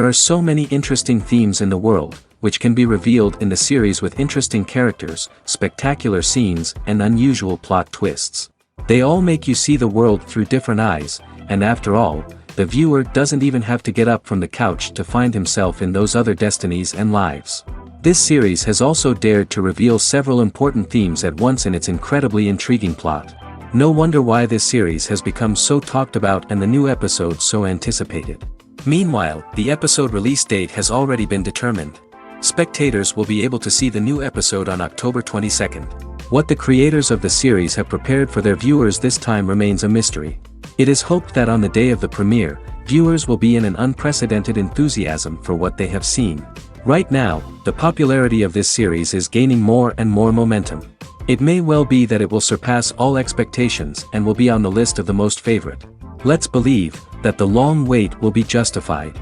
There are so many interesting themes in the world, which can be revealed in the series with interesting characters, spectacular scenes, and unusual plot twists. They all make you see the world through different eyes, and after all, the viewer doesn't even have to get up from the couch to find himself in those other destinies and lives. This series has also dared to reveal several important themes at once in its incredibly intriguing plot. No wonder why this series has become so talked about and the new episodes so anticipated. Meanwhile, the episode release date has already been determined. Spectators will be able to see the new episode on October 22nd. What the creators of the series have prepared for their viewers this time remains a mystery. It is hoped that on the day of the premiere, viewers will be in an unprecedented enthusiasm for what they have seen. Right now, the popularity of this series is gaining more and more momentum. It may well be that it will surpass all expectations and will be on the list of the most favorite. Let's believe that the long wait will be justified.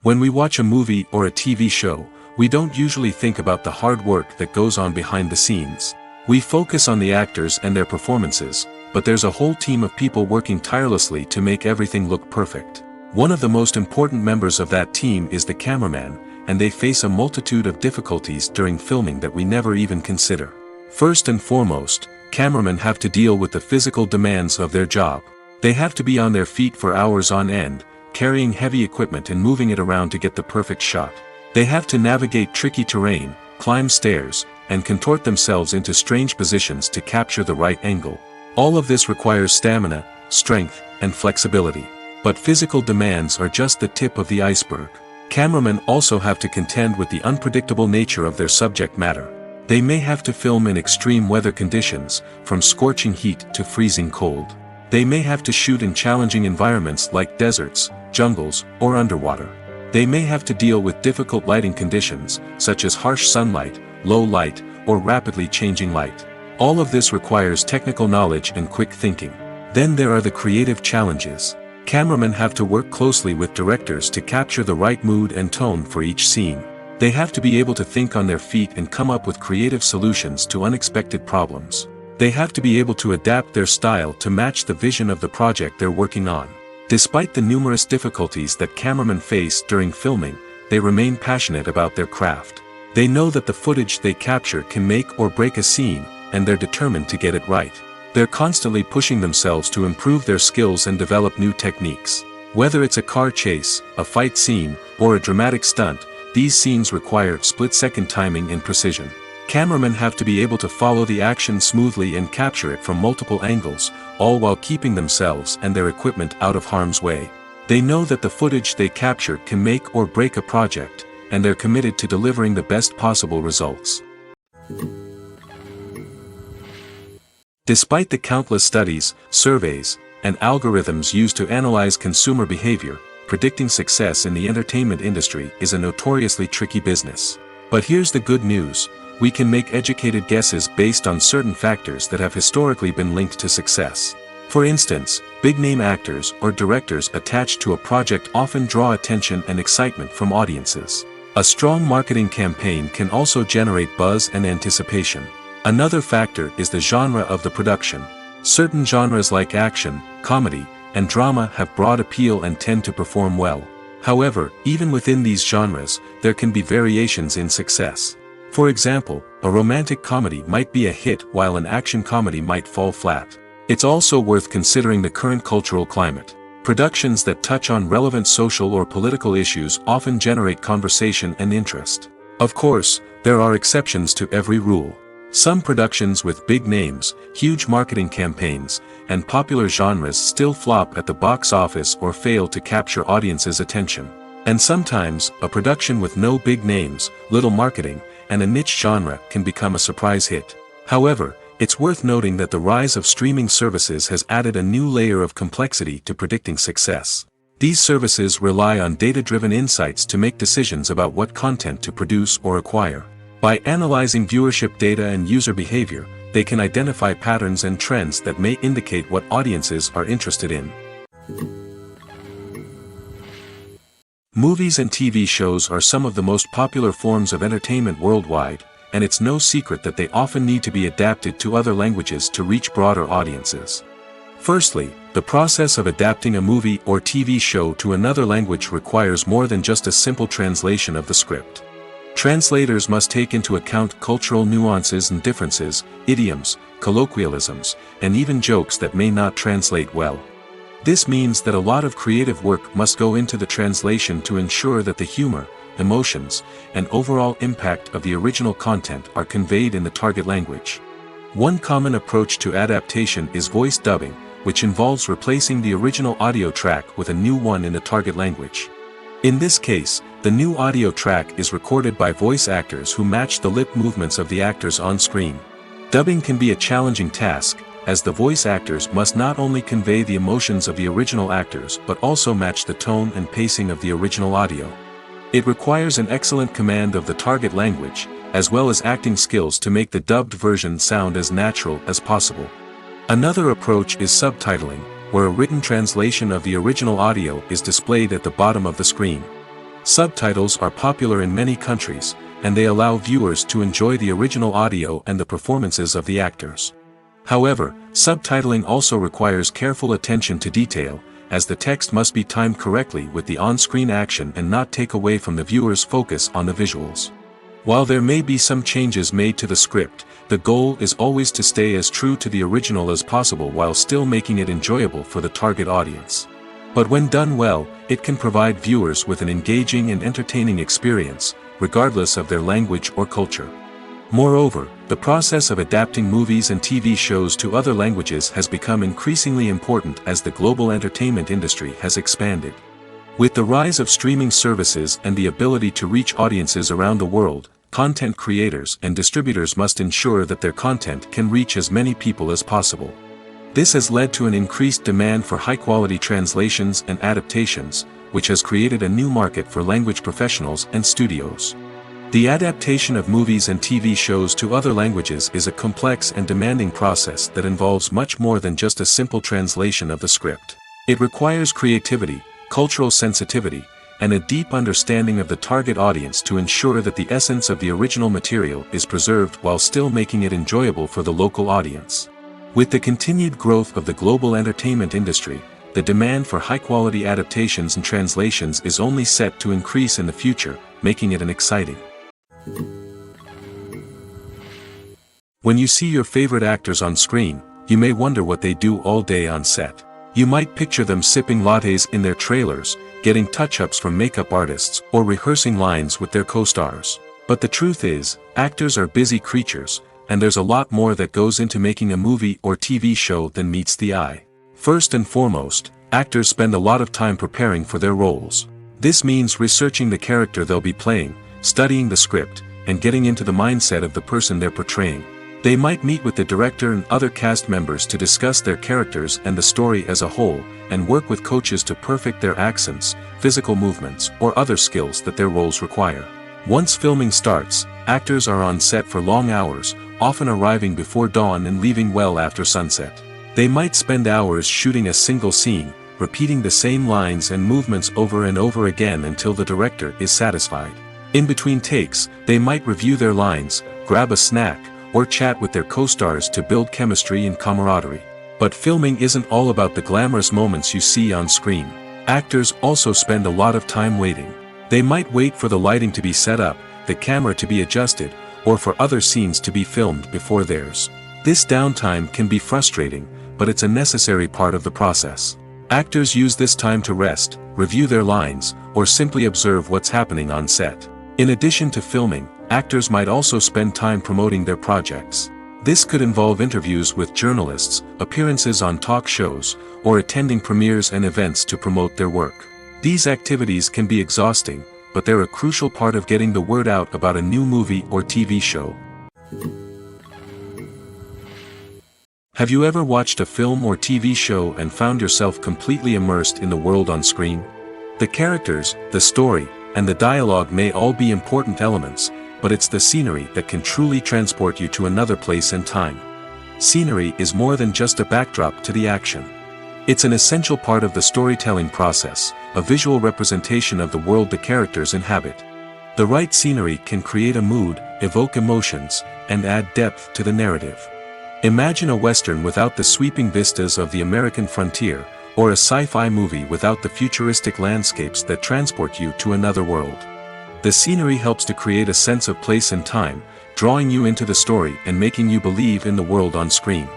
When we watch a movie or a TV show, we don't usually think about the hard work that goes on behind the scenes. We focus on the actors and their performances, but there's a whole team of people working tirelessly to make everything look perfect. One of the most important members of that team is the cameraman, and they face a multitude of difficulties during filming that we never even consider. First and foremost, cameramen have to deal with the physical demands of their job. They have to be on their feet for hours on end, carrying heavy equipment and moving it around to get the perfect shot. They have to navigate tricky terrain, climb stairs, and contort themselves into strange positions to capture the right angle. All of this requires stamina, strength, and flexibility. But physical demands are just the tip of the iceberg. Cameramen also have to contend with the unpredictable nature of their subject matter. They may have to film in extreme weather conditions, from scorching heat to freezing cold. They may have to shoot in challenging environments like deserts, jungles, or underwater. They may have to deal with difficult lighting conditions, such as harsh sunlight, low light, or rapidly changing light. All of this requires technical knowledge and quick thinking. Then there are the creative challenges. Cameramen have to work closely with directors to capture the right mood and tone for each scene. They have to be able to think on their feet and come up with creative solutions to unexpected problems. They have to be able to adapt their style to match the vision of the project they're working on. Despite the numerous difficulties that cameramen face during filming, they remain passionate about their craft. They know that the footage they capture can make or break a scene, and they're determined to get it right. They're constantly pushing themselves to improve their skills and develop new techniques. Whether it's a car chase, a fight scene, or a dramatic stunt, these scenes require split-second timing and precision. Cameramen have to be able to follow the action smoothly and capture it from multiple angles, all while keeping themselves and their equipment out of harm's way. They know that the footage they capture can make or break a project, and they're committed to delivering the best possible results. Despite the countless studies, surveys, and algorithms used to analyze consumer behavior, predicting success in the entertainment industry is a notoriously tricky business. But here's the good news: we can make educated guesses based on certain factors that have historically been linked to success. For instance, big-name actors or directors attached to a project often draw attention and excitement from audiences. A strong marketing campaign can also generate buzz and anticipation. Another factor is the genre of the production. Certain genres like action, comedy, and drama have broad appeal and tend to perform well. However, even within these genres, there can be variations in success. For example, a romantic comedy might be a hit while an action comedy might fall flat. It's also worth considering the current cultural climate. Productions that touch on relevant social or political issues often generate conversation and interest. Of course, there are exceptions to every rule. Some productions with big names, huge marketing campaigns, and popular genres still flop at the box office or fail to capture audiences' attention. And sometimes, a production with no big names, little marketing, and a niche genre can become a surprise hit. However, it's worth noting that the rise of streaming services has added a new layer of complexity to predicting success. These services rely on data-driven insights to make decisions about what content to produce or acquire. By analyzing viewership data and user behavior, they can identify patterns and trends that may indicate what audiences are interested in. Movies and TV shows are some of the most popular forms of entertainment worldwide, and it's no secret that they often need to be adapted to other languages to reach broader audiences. Firstly, the process of adapting a movie or TV show to another language requires more than just a simple translation of the script. Translators must take into account cultural nuances and differences, idioms, colloquialisms, and even jokes that may not translate well. This means that a lot of creative work must go into the translation to ensure that the humor, emotions, and overall impact of the original content are conveyed in the target language. One common approach to adaptation is voice dubbing, which involves replacing the original audio track with a new one in the target language. In this case, the new audio track is recorded by voice actors who match the lip movements of the actors on screen. Dubbing can be a challenging task, as the voice actors must not only convey the emotions of the original actors but also match the tone and pacing of the original audio. It requires an excellent command of the target language, as well as acting skills to make the dubbed version sound as natural as possible. Another approach is subtitling, where a written translation of the original audio is displayed at the bottom of the screen. Subtitles are popular in many countries, and they allow viewers to enjoy the original audio and the performances of the actors. However, subtitling also requires careful attention to detail, as the text must be timed correctly with the on-screen action and not take away from the viewer's focus on the visuals. While there may be some changes made to the script, the goal is always to stay as true to the original as possible while still making it enjoyable for the target audience. But when done well, it can provide viewers with an engaging and entertaining experience, regardless of their language or culture. Moreover, the process of adapting movies and TV shows to other languages has become increasingly important as the global entertainment industry has expanded. With the rise of streaming services and the ability to reach audiences around the world, content creators and distributors must ensure that their content can reach as many people as possible. This has led to an increased demand for high-quality translations and adaptations, which has created a new market for language professionals and studios. The adaptation of movies and TV shows to other languages is a complex and demanding process that involves much more than just a simple translation of the script. It requires creativity, cultural sensitivity, and a deep understanding of the target audience to ensure that the essence of the original material is preserved while still making it enjoyable for the local audience. With the continued growth of the global entertainment industry, the demand for high-quality adaptations and translations is only set to increase in the future, making it an exciting. When you see your favorite actors on screen, you may wonder what they do all day on set. You might picture them sipping lattes in their trailers, getting touch-ups from makeup artists, or rehearsing lines with their co-stars. But the truth is, actors are busy creatures, and there's a lot more that goes into making a movie or TV show than meets the eye. First and foremost, actors spend a lot of time preparing for their roles. This means researching the character they'll be playing, studying the script, and getting into the mindset of the person they're portraying. They might meet with the director and other cast members to discuss their characters and the story as a whole, and work with coaches to perfect their accents, physical movements, or other skills that their roles require. Once filming starts, actors are on set for long hours, often arriving before dawn and leaving well after sunset. They might spend hours shooting a single scene, repeating the same lines and movements over and over again until the director is satisfied. In between takes, they might review their lines, grab a snack, or chat with their co-stars to build chemistry and camaraderie. But filming isn't all about the glamorous moments you see on screen. Actors also spend a lot of time waiting. They might wait for the lighting to be set up, the camera to be adjusted, or for other scenes to be filmed before theirs. This downtime can be frustrating, but it's a necessary part of the process. Actors use this time to rest, review their lines, or simply observe what's happening on set. In addition to filming, actors might also spend time promoting their projects. This could involve interviews with journalists, appearances on talk shows, or attending premieres and events to promote their work. These activities can be exhausting, but they're a crucial part of getting the word out about a new movie or TV show. Have you ever watched a film or TV show and found yourself completely immersed in the world on screen? The characters, the story, and the dialogue may all be important elements, but it's the scenery that can truly transport you to another place and time. Scenery is more than just a backdrop to the action. It's an essential part of the storytelling process, a visual representation of the world the characters inhabit. The right scenery can create a mood, evoke emotions, and add depth to the narrative. Imagine a western without the sweeping vistas of the American frontier, or a sci-fi movie without the futuristic landscapes that transport you to another world. The scenery helps to create a sense of place and time, drawing you into the story and making you believe in the world on screen.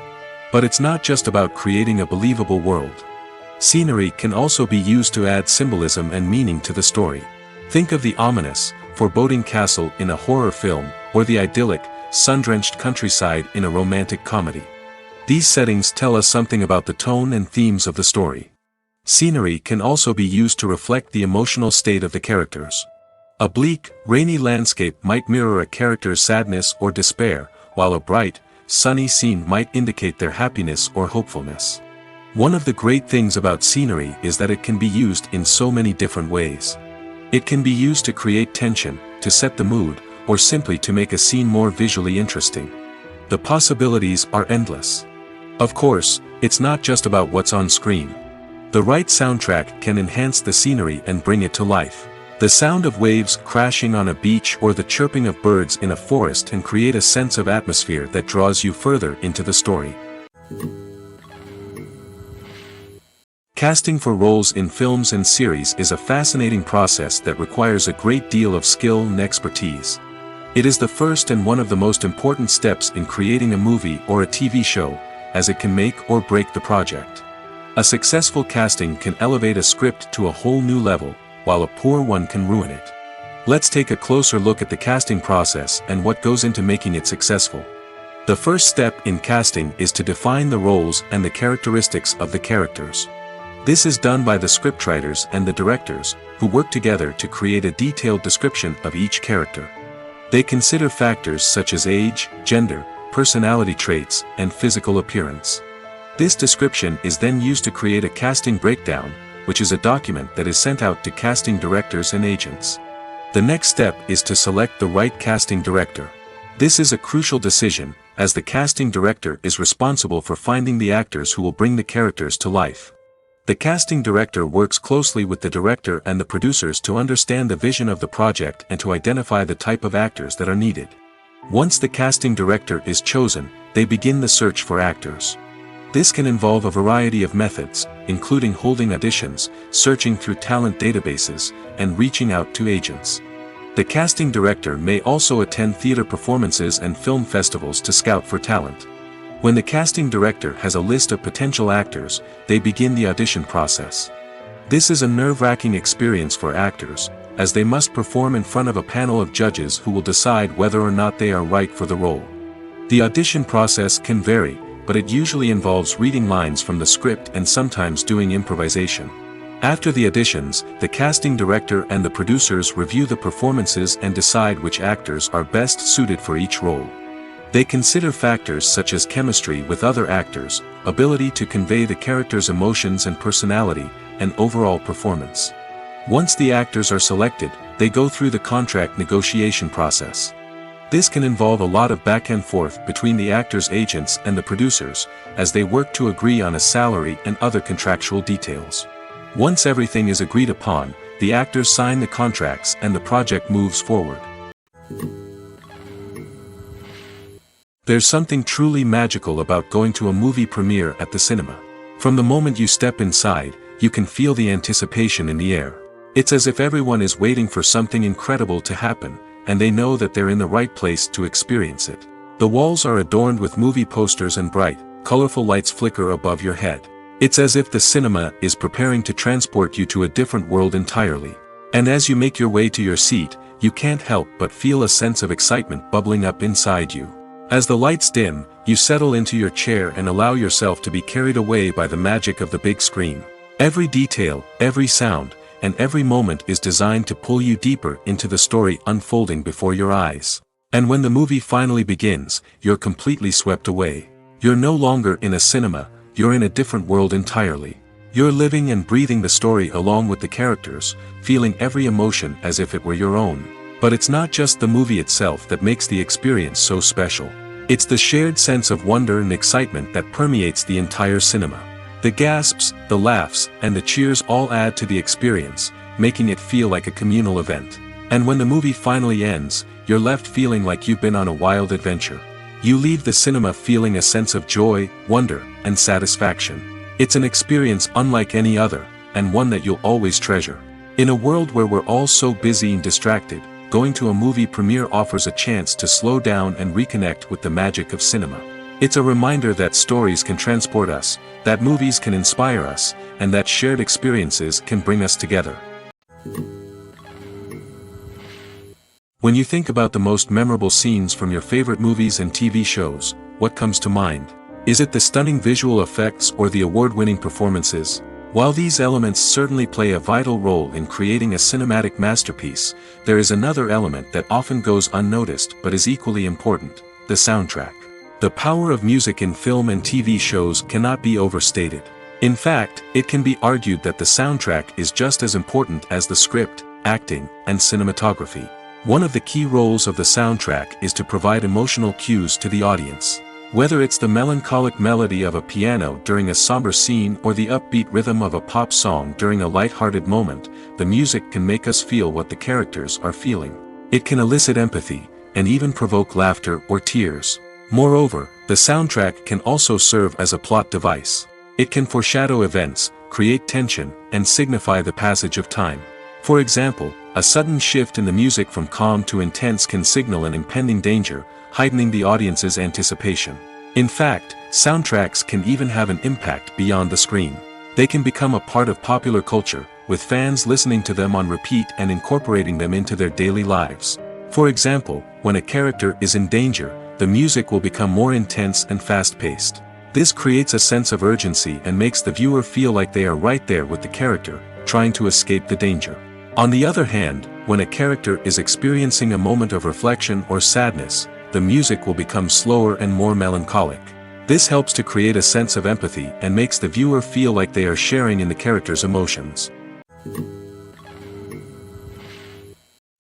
But it's not just about creating a believable world. Scenery can also be used to add symbolism and meaning to the story. Think of the ominous, foreboding castle in a horror film, or the idyllic, sun-drenched countryside in a romantic comedy. These settings tell us something about the tone and themes of the story. Scenery can also be used to reflect the emotional state of the characters. A bleak, rainy landscape might mirror a character's sadness or despair, while a bright, sunny scene might indicate their happiness or hopefulness. One of the great things about scenery is that it can be used in so many different ways. It can be used to create tension, to set the mood, or simply to make a scene more visually interesting. The possibilities are endless. Of course, it's not just about what's on screen. The right soundtrack can enhance the scenery and bring it to life. The sound of waves crashing on a beach or the chirping of birds in a forest can create a sense of atmosphere that draws you further into the story. Casting for roles in films and series is a fascinating process that requires a great deal of skill and expertise. It is the first and one of the most important steps in creating a movie or a TV show, as it can make or break the project. A successful casting can elevate a script to a whole new level, while a poor one can ruin it. Let's take a closer look at the casting process and what goes into making it successful. The first step in casting is to define the roles and the characteristics of the characters. This is done by the scriptwriters and the directors, who work together to create a detailed description of each character. They consider factors such as age, gender, personality traits, and physical appearance. This description is then used to create a casting breakdown, which is a document that is sent out to casting directors and agents. The next step is to select the right casting director. This is a crucial decision, as the casting director is responsible for finding the actors who will bring the characters to life. The casting director works closely with the director and the producers to understand the vision of the project and to identify the type of actors that are needed. Once the casting director is chosen, they begin the search for actors. This can involve a variety of methods, including holding auditions, searching through talent databases, and reaching out to agents. The casting director may also attend theater performances and film festivals to scout for talent. When the casting director has a list of potential actors, they begin the audition process. This is a nerve-wracking experience for actors, as they must perform in front of a panel of judges who will decide whether or not they are right for the role. The audition process can vary, but it usually involves reading lines from the script and sometimes doing improvisation. After the auditions, the casting director and the producers review the performances and decide which actors are best suited for each role. They consider factors such as chemistry with other actors, ability to convey the character's emotions and personality, and overall performance. Once the actors are selected, they go through the contract negotiation process. This can involve a lot of back and forth between the actors' agents and the producers, as they work to agree on a salary and other contractual details. Once everything is agreed upon, the actors sign the contracts and the project moves forward. There's something truly magical about going to a movie premiere at the cinema. From the moment you step inside, you can feel the anticipation in the air. It's as if everyone is waiting for something incredible to happen, and they know that they're in the right place to experience it. The walls are adorned with movie posters and bright, colorful lights flicker above your head. It's as if the cinema is preparing to transport you to a different world entirely. And as you make your way to your seat, you can't help but feel a sense of excitement bubbling up inside you. As the lights dim, you settle into your chair and allow yourself to be carried away by the magic of the big screen. Every detail, every sound, and every moment is designed to pull you deeper into the story unfolding before your eyes. And when the movie finally begins, you're completely swept away. You're no longer in a cinema, you're in a different world entirely. You're living and breathing the story along with the characters, feeling every emotion as if it were your own. But it's not just the movie itself that makes the experience so special. It's the shared sense of wonder and excitement that permeates the entire cinema. The gasps, the laughs, and the cheers all add to the experience, making it feel like a communal event. And when the movie finally ends, you're left feeling like you've been on a wild adventure. You leave the cinema feeling a sense of joy, wonder, and satisfaction. It's an experience unlike any other, and one that you'll always treasure. In a world where we're all so busy and distracted, going to a movie premiere offers a chance to slow down and reconnect with the magic of cinema. It's a reminder that stories can transport us, that movies can inspire us, and that shared experiences can bring us together. When you think about the most memorable scenes from your favorite movies and TV shows, what comes to mind? Is it the stunning visual effects or the award-winning performances? While these elements certainly play a vital role in creating a cinematic masterpiece, there is another element that often goes unnoticed but is equally important: the soundtrack. The power of music in film and TV shows cannot be overstated. In fact, it can be argued that the soundtrack is just as important as the script, acting, and cinematography. One of the key roles of the soundtrack is to provide emotional cues to the audience. Whether it's the melancholic melody of a piano during a somber scene or the upbeat rhythm of a pop song during a light-hearted moment, the music can make us feel what the characters are feeling. It can elicit empathy, and even provoke laughter or tears. Moreover, the soundtrack can also serve as a plot device. It can foreshadow events, create tension, and signify the passage of time. For example, a sudden shift in the music from calm to intense can signal an impending danger, heightening the audience's anticipation. In fact, soundtracks can even have an impact beyond the screen. They can become a part of popular culture, with fans listening to them on repeat and incorporating them into their daily lives. For example, when a character is in danger, the music will become more intense and fast-paced. This creates a sense of urgency and makes the viewer feel like they are right there with the character, trying to escape the danger. On the other hand, when a character is experiencing a moment of reflection or sadness, the music will become slower and more melancholic. This helps to create a sense of empathy and makes the viewer feel like they are sharing in the character's emotions.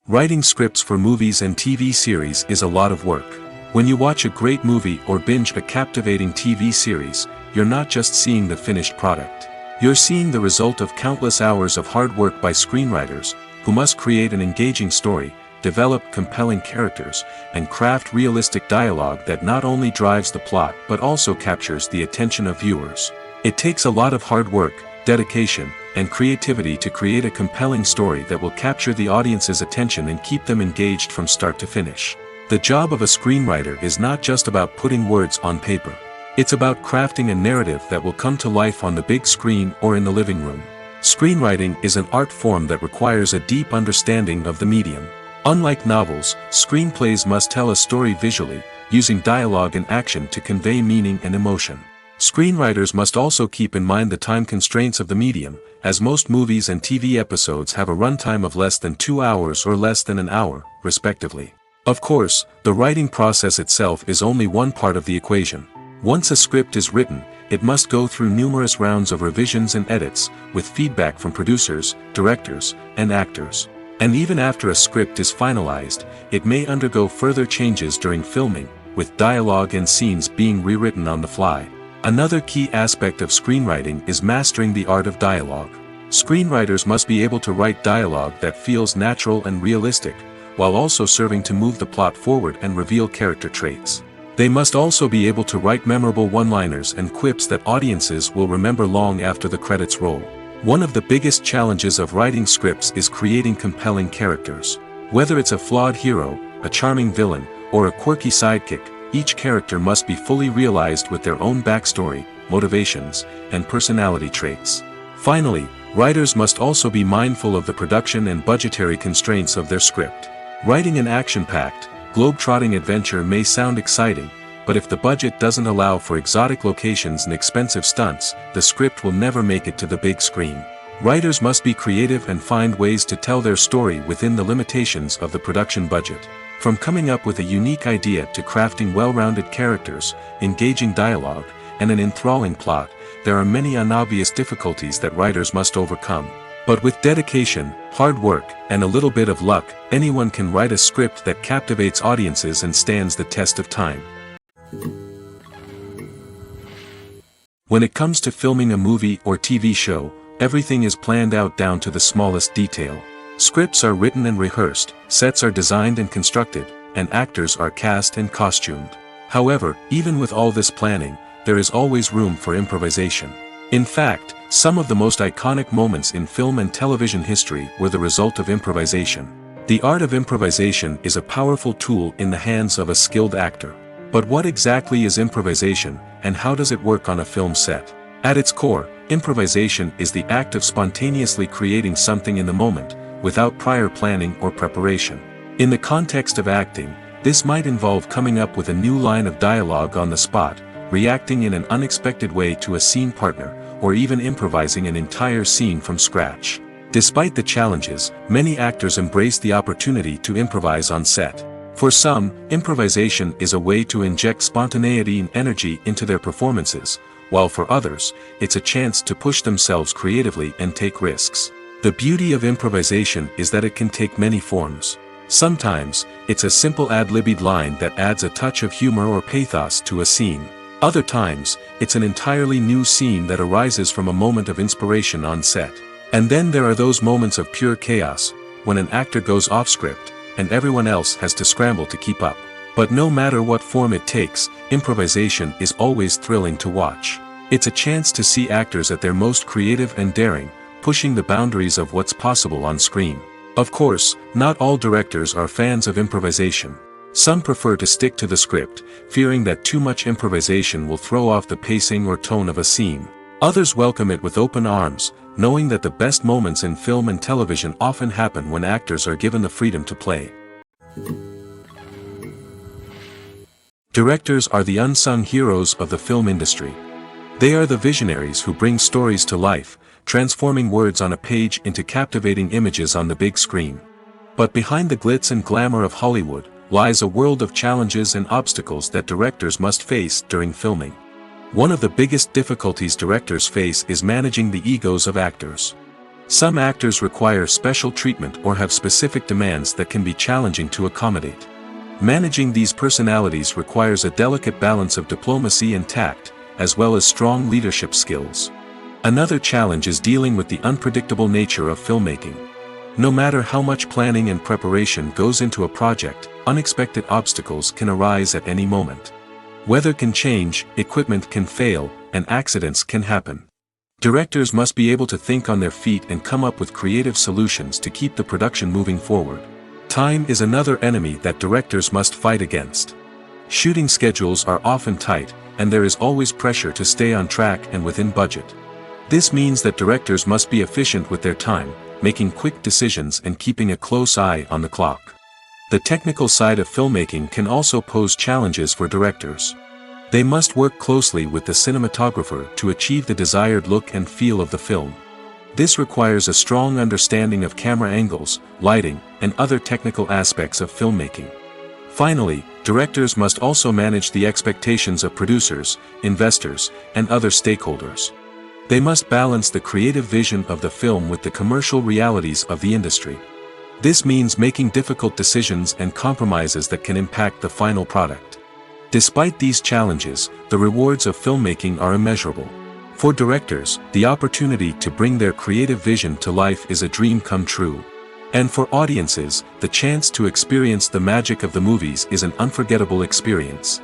Writing scripts for movies and TV series is a lot of work. When you watch a great movie or binge a captivating TV series, you're not just seeing the finished product. You're seeing the result of countless hours of hard work by screenwriters, who must create an engaging story, develop compelling characters, and craft realistic dialogue that not only drives the plot but also captures the attention of viewers. It takes a lot of hard work, dedication, and creativity to create a compelling story that will capture the audience's attention and keep them engaged from start to finish. The job of a screenwriter is not just about putting words on paper. It's about crafting a narrative that will come to life on the big screen or in the living room. Screenwriting is an art form that requires a deep understanding of the medium. Unlike novels, screenplays must tell a story visually, using dialogue and action to convey meaning and emotion. Screenwriters must also keep in mind the time constraints of the medium, as most movies and TV episodes have a runtime of less than 2 hours or less than an hour, respectively. Of course, the writing process itself is only one part of the equation. Once a script is written, it must go through numerous rounds of revisions and edits, with feedback from producers, directors, and actors. And even after a script is finalized, it may undergo further changes during filming, with dialogue and scenes being rewritten on the fly. Another key aspect of screenwriting is mastering the art of dialogue. Screenwriters must be able to write dialogue that feels natural and realistic, while also serving to move the plot forward and reveal character traits. They must also be able to write memorable one-liners and quips that audiences will remember long after the credits roll. One of the biggest challenges of writing scripts is creating compelling characters. Whether it's a flawed hero, a charming villain, or a quirky sidekick, each character must be fully realized with their own backstory, motivations, and personality traits. Finally, writers must also be mindful of the production and budgetary constraints of their script. Writing an action-packed, globe-trotting adventure may sound exciting, but if the budget doesn't allow for exotic locations and expensive stunts, the script will never make it to the big screen. Writers must be creative and find ways to tell their story within the limitations of the production budget. From coming up with a unique idea to crafting well-rounded characters, engaging dialogue, and an enthralling plot, there are many unobvious difficulties that writers must overcome. But with dedication, hard work, and a little bit of luck, anyone can write a script that captivates audiences and stands the test of time. When it comes to filming a movie or TV show, everything is planned out down to the smallest detail. Scripts are written and rehearsed, sets are designed and constructed, and actors are cast and costumed. However, even with all this planning, there is always room for improvisation. In fact, some of the most iconic moments in film and television history were the result of improvisation. The art of improvisation is a powerful tool in the hands of a skilled actor. But what exactly is improvisation, and how does it work on a film set? At its core, improvisation is the act of spontaneously creating something in the moment, without prior planning or preparation. In the context of acting, this might involve coming up with a new line of dialogue on the spot, reacting in an unexpected way to a scene partner, or even improvising an entire scene from scratch. Despite the challenges, many actors embrace the opportunity to improvise on set. For some, improvisation is a way to inject spontaneity and energy into their performances, while for others, it's a chance to push themselves creatively and take risks. The beauty of improvisation is that it can take many forms. Sometimes, it's a simple ad-libbed line that adds a touch of humor or pathos to a scene. Other times, it's an entirely new scene that arises from a moment of inspiration on set. And then there are those moments of pure chaos, when an actor goes off script, and everyone else has to scramble to keep up. But no matter what form it takes, improvisation is always thrilling to watch. It's a chance to see actors at their most creative and daring, pushing the boundaries of what's possible on screen. Of course, not all directors are fans of improvisation. Some prefer to stick to the script, fearing that too much improvisation will throw off the pacing or tone of a scene. Others welcome it with open arms, knowing that the best moments in film and television often happen when actors are given the freedom to play. Directors are the unsung heroes of the film industry. They are the visionaries who bring stories to life, transforming words on a page into captivating images on the big screen. But behind the glitz and glamour of Hollywood, lies a world of challenges and obstacles that directors must face during filming. One of the biggest difficulties directors face is managing the egos of actors. Some actors require special treatment or have specific demands that can be challenging to accommodate. Managing these personalities requires a delicate balance of diplomacy and tact, as well as strong leadership skills. Another challenge is dealing with the unpredictable nature of filmmaking. No matter how much planning and preparation goes into a project, unexpected obstacles can arise at any moment. Weather can change, equipment can fail, and accidents can happen. Directors must be able to think on their feet and come up with creative solutions to keep the production moving forward. Time is another enemy that directors must fight against. Shooting schedules are often tight, and there is always pressure to stay on track and within budget. This means that directors must be efficient with their time, making quick decisions and keeping a close eye on the clock. The technical side of filmmaking can also pose challenges for directors. They must work closely with the cinematographer to achieve the desired look and feel of the film. This requires a strong understanding of camera angles, lighting, and other technical aspects of filmmaking. Finally, directors must also manage the expectations of producers, investors, and other stakeholders. They must balance the creative vision of the film with the commercial realities of the industry. This means making difficult decisions and compromises that can impact the final product. Despite these challenges, the rewards of filmmaking are immeasurable. For directors, the opportunity to bring their creative vision to life is a dream come true. And for audiences, the chance to experience the magic of the movies is an unforgettable experience.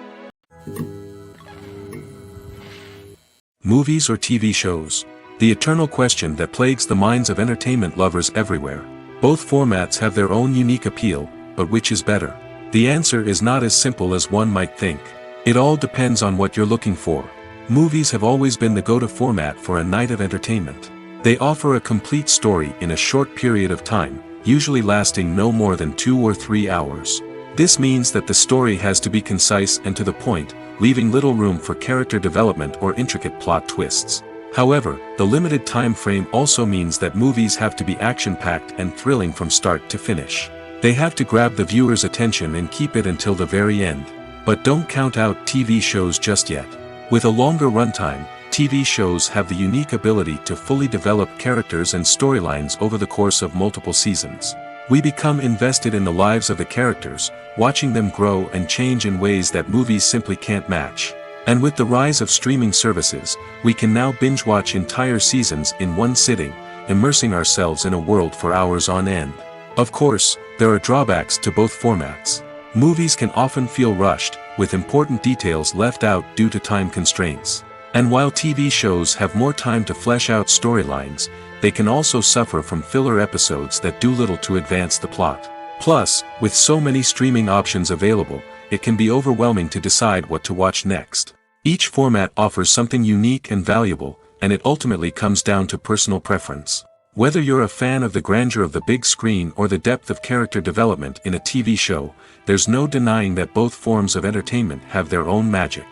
Movies or TV shows? The eternal question that plagues the minds of entertainment lovers everywhere. Both formats have their own unique appeal, but which is better? The answer is not as simple as one might think. It all depends on what you're looking for. Movies have always been the go-to format for a night of entertainment. They offer a complete story in a short period of time, usually lasting no more than 2 or 3 hours. This means that the story has to be concise and to the point, leaving little room for character development or intricate plot twists. However, the limited time frame also means that movies have to be action-packed and thrilling from start to finish. They have to grab the viewer's attention and keep it until the very end. But don't count out TV shows just yet. With a longer runtime, TV shows have the unique ability to fully develop characters and storylines over the course of multiple seasons. We become invested in the lives of the characters, watching them grow and change in ways that movies simply can't match. And with the rise of streaming services, we can now binge-watch entire seasons in one sitting, immersing ourselves in a world for hours on end. Of course, there are drawbacks to both formats. Movies can often feel rushed, with important details left out due to time constraints. And while TV shows have more time to flesh out storylines, they can also suffer from filler episodes that do little to advance the plot. Plus, with so many streaming options available, it can be overwhelming to decide what to watch next. Each format offers something unique and valuable, and it ultimately comes down to personal preference. Whether you're a fan of the grandeur of the big screen or the depth of character development in a TV show, there's no denying that both forms of entertainment have their own magic.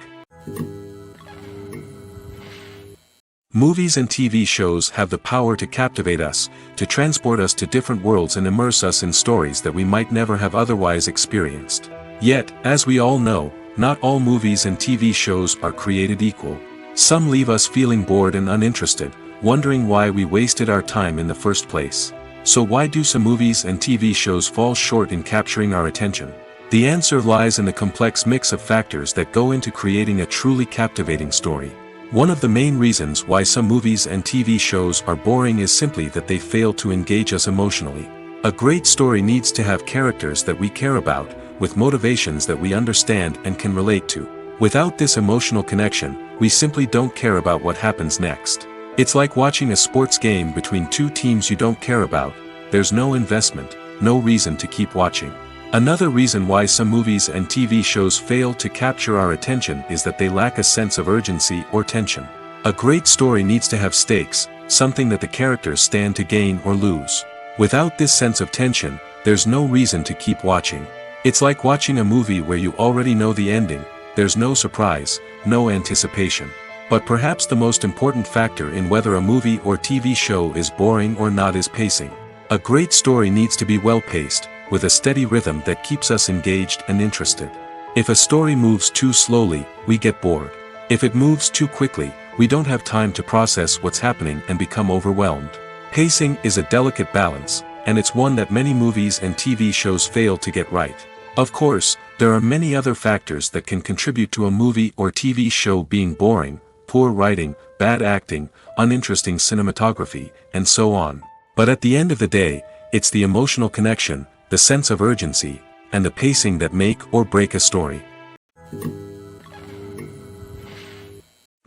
Movies and TV shows have the power to captivate us, to transport us to different worlds and immerse us in stories that we might never have otherwise experienced. Yet, as we all know, not all movies and TV shows are created equal. Some leave us feeling bored and uninterested, wondering why we wasted our time in the first place. So why do some movies and TV shows fall short in capturing our attention? The answer lies in the complex mix of factors that go into creating a truly captivating story. One of the main reasons why some movies and TV shows are boring is simply that they fail to engage us emotionally. A great story needs to have characters that we care about, with motivations that we understand and can relate to. Without this emotional connection, we simply don't care about what happens next. It's like watching a sports game between two teams you don't care about. There's no investment, no reason to keep watching. Another reason why some movies and TV shows fail to capture our attention is that they lack a sense of urgency or tension. A great story needs to have stakes, something that the characters stand to gain or lose. Without this sense of tension, there's no reason to keep watching. It's like watching a movie where you already know the ending. There's no surprise, no anticipation. But perhaps the most important factor in whether a movie or TV show is boring or not is pacing. A great story needs to be well-paced, with a steady rhythm that keeps us engaged and interested. If a story moves too slowly, we get bored. If it moves too quickly, we don't have time to process what's happening and become overwhelmed. Pacing is a delicate balance, and it's one that many movies and TV shows fail to get right. Of course, there are many other factors that can contribute to a movie or TV show being boring: poor writing, bad acting, uninteresting cinematography, and so on. But at the end of the day, it's the emotional connection, the sense of urgency, and the pacing that make or break a story.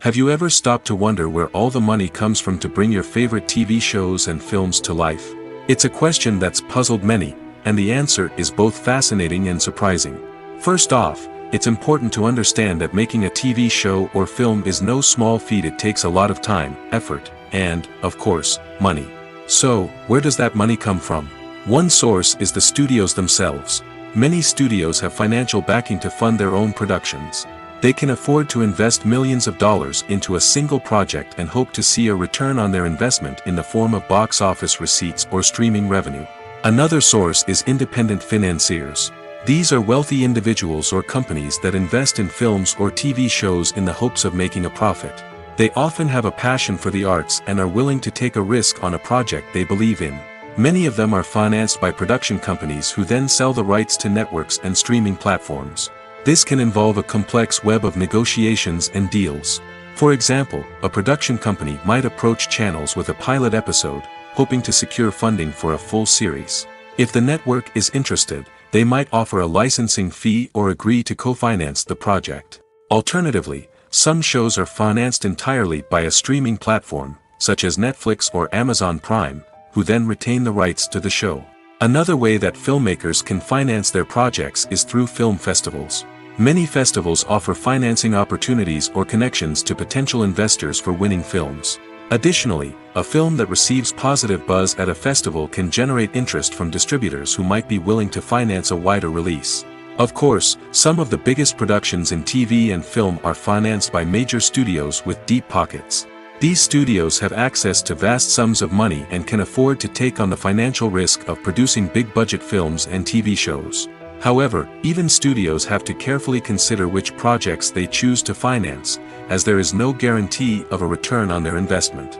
Have you ever stopped to wonder where all the money comes from to bring your favorite TV shows and films to life? It's a question that's puzzled many, and the answer is both fascinating and surprising. First off, it's important to understand that making a TV show or film is no small feat. It takes a lot of time, effort, and, of course, money. So, where does that money come from? One source is the studios themselves. Many studios have financial backing to fund their own productions. They can afford to invest millions of dollars into a single project and hope to see a return on their investment in the form of box office receipts or streaming revenue. Another source is independent financiers. These are wealthy individuals or companies that invest in films or TV shows in the hopes of making a profit. They often have a passion for the arts and are willing to take a risk on a project they believe in. Many of them are financed by production companies who then sell the rights to networks and streaming platforms. This can involve a complex web of negotiations and deals. For example, a production company might approach channels with a pilot episode, hoping to secure funding for a full series. If the network is interested, they might offer a licensing fee or agree to co-finance the project. Alternatively, some shows are financed entirely by a streaming platform, such as Netflix or Amazon Prime, who then retain the rights to the show. Another way that filmmakers can finance their projects is through film festivals. Many festivals offer financing opportunities or connections to potential investors for winning films. Additionally, a film that receives positive buzz at a festival can generate interest from distributors who might be willing to finance a wider release. Of course, some of the biggest productions in TV and film are financed by major studios with deep pockets. These studios have access to vast sums of money and can afford to take on the financial risk of producing big-budget films and TV shows. However, even studios have to carefully consider which projects they choose to finance, as there is no guarantee of a return on their investment.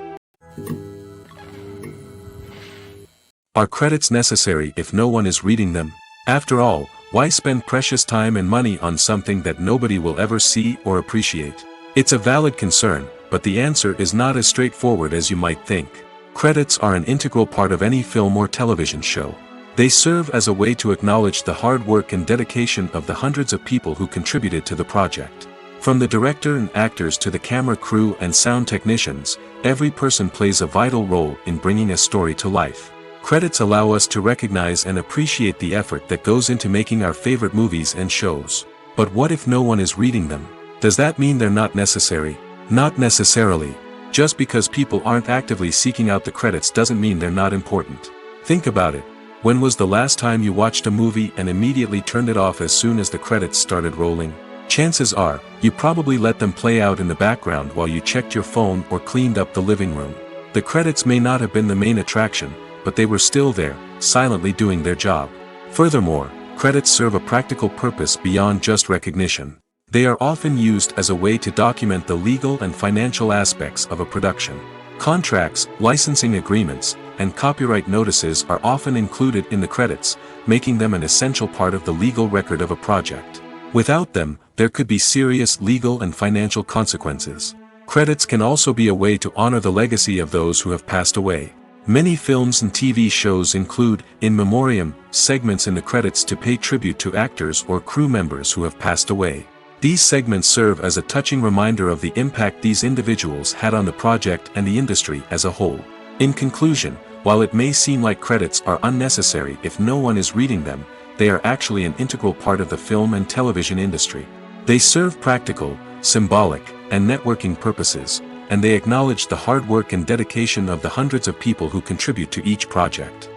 Are credits necessary if no one is reading them? After all, why spend precious time and money on something that nobody will ever see or appreciate? It's a valid concern, but the answer is not as straightforward as you might think. Credits are an integral part of any film or television show. They serve as a way to acknowledge the hard work and dedication of the hundreds of people who contributed to the project. From the director and actors to the camera crew and sound technicians, every person plays a vital role in bringing a story to life. Credits allow us to recognize and appreciate the effort that goes into making our favorite movies and shows. But what if no one is reading them? Does that mean they're not necessary? Not necessarily. Just because people aren't actively seeking out the credits doesn't mean they're not important. Think about it. When was the last time you watched a movie and immediately turned it off as soon as the credits started rolling? Chances are, you probably let them play out in the background while you checked your phone or cleaned up the living room. The credits may not have been the main attraction, but they were still there, silently doing their job. Furthermore, credits serve a practical purpose beyond just recognition. They are often used as a way to document the legal and financial aspects of a production. Contracts, licensing agreements, and copyright notices are often included in the credits, making them an essential part of the legal record of a project. Without them, there could be serious legal and financial consequences. Credits can also be a way to honor the legacy of those who have passed away. Many films and TV shows include, in memoriam, segments in the credits to pay tribute to actors or crew members who have passed away. These segments serve as a touching reminder of the impact these individuals had on the project and the industry as a whole. In conclusion, while it may seem like credits are unnecessary if no one is reading them, they are actually an integral part of the film and television industry. They serve practical, symbolic, and networking purposes, and they acknowledge the hard work and dedication of the hundreds of people who contribute to each project.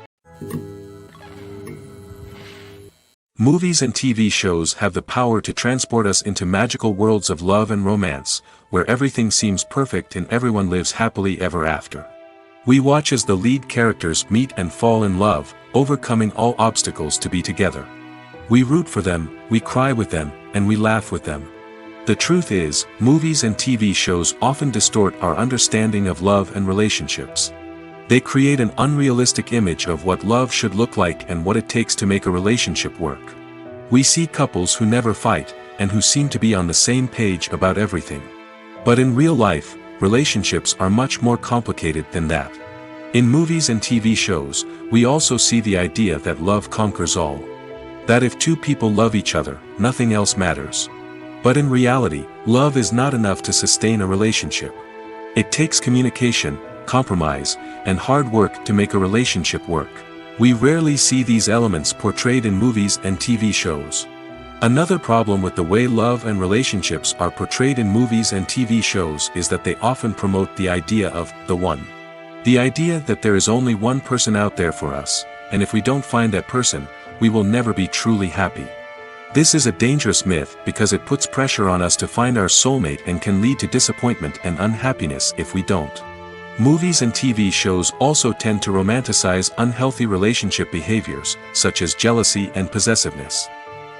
Movies and TV shows have the power to transport us into magical worlds of love and romance, where everything seems perfect and everyone lives happily ever after. We watch as the lead characters meet and fall in love, overcoming all obstacles to be together. We root for them, we cry with them, and we laugh with them. The truth is, movies and TV shows often distort our understanding of love and relationships. They create an unrealistic image of what love should look like and what it takes to make a relationship work. We see couples who never fight, and who seem to be on the same page about everything. But in real life, relationships are much more complicated than that. In movies and TV shows, we also see the idea that love conquers all. That if two people love each other, nothing else matters. But in reality, love is not enough to sustain a relationship. It takes communication, compromise, and hard work to make a relationship work. We rarely see these elements portrayed in movies and TV shows. Another problem with the way love and relationships are portrayed in movies and TV shows is that they often promote the idea of the one. The idea that there is only one person out there for us, and if we don't find that person, we will never be truly happy. This is a dangerous myth because it puts pressure on us to find our soulmate and can lead to disappointment and unhappiness if we don't. Movies and TV shows also tend to romanticize unhealthy relationship behaviors, such as jealousy and possessiveness.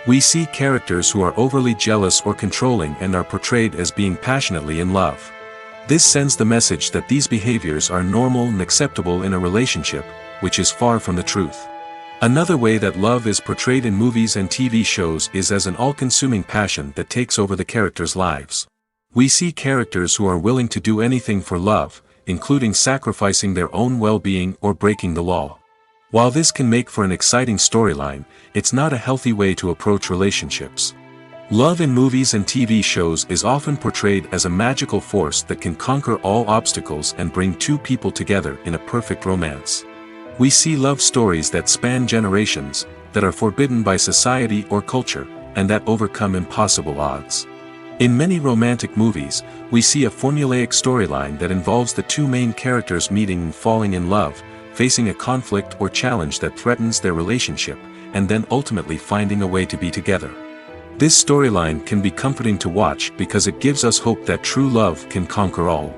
We see characters who are overly jealous or controlling and are portrayed as being passionately in love. This sends the message that these behaviors are normal and acceptable in a relationship, which is far from the truth. Another way that love is portrayed in movies and TV shows is as an all-consuming passion that takes over the characters' lives. We see characters who are willing to do anything for love, including sacrificing their own well-being or breaking the law. While this can make for an exciting storyline, it's not a healthy way to approach relationships. Love in movies and TV shows is often portrayed as a magical force that can conquer all obstacles and bring two people together in a perfect romance. We see love stories that span generations, that are forbidden by society or culture, and that overcome impossible odds. In many romantic movies, we see a formulaic storyline that involves the two main characters meeting and falling in love, facing a conflict or challenge that threatens their relationship, and then ultimately finding a way to be together. This storyline can be comforting to watch because it gives us hope that true love can conquer all.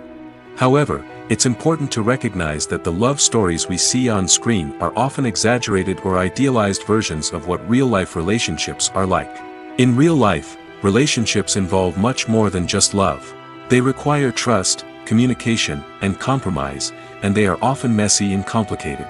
However, it's important to recognize that the love stories we see on screen are often exaggerated or idealized versions of what real-life relationships are like. In real life, relationships involve much more than just love. They require trust, communication, and compromise, and they are often messy and complicated.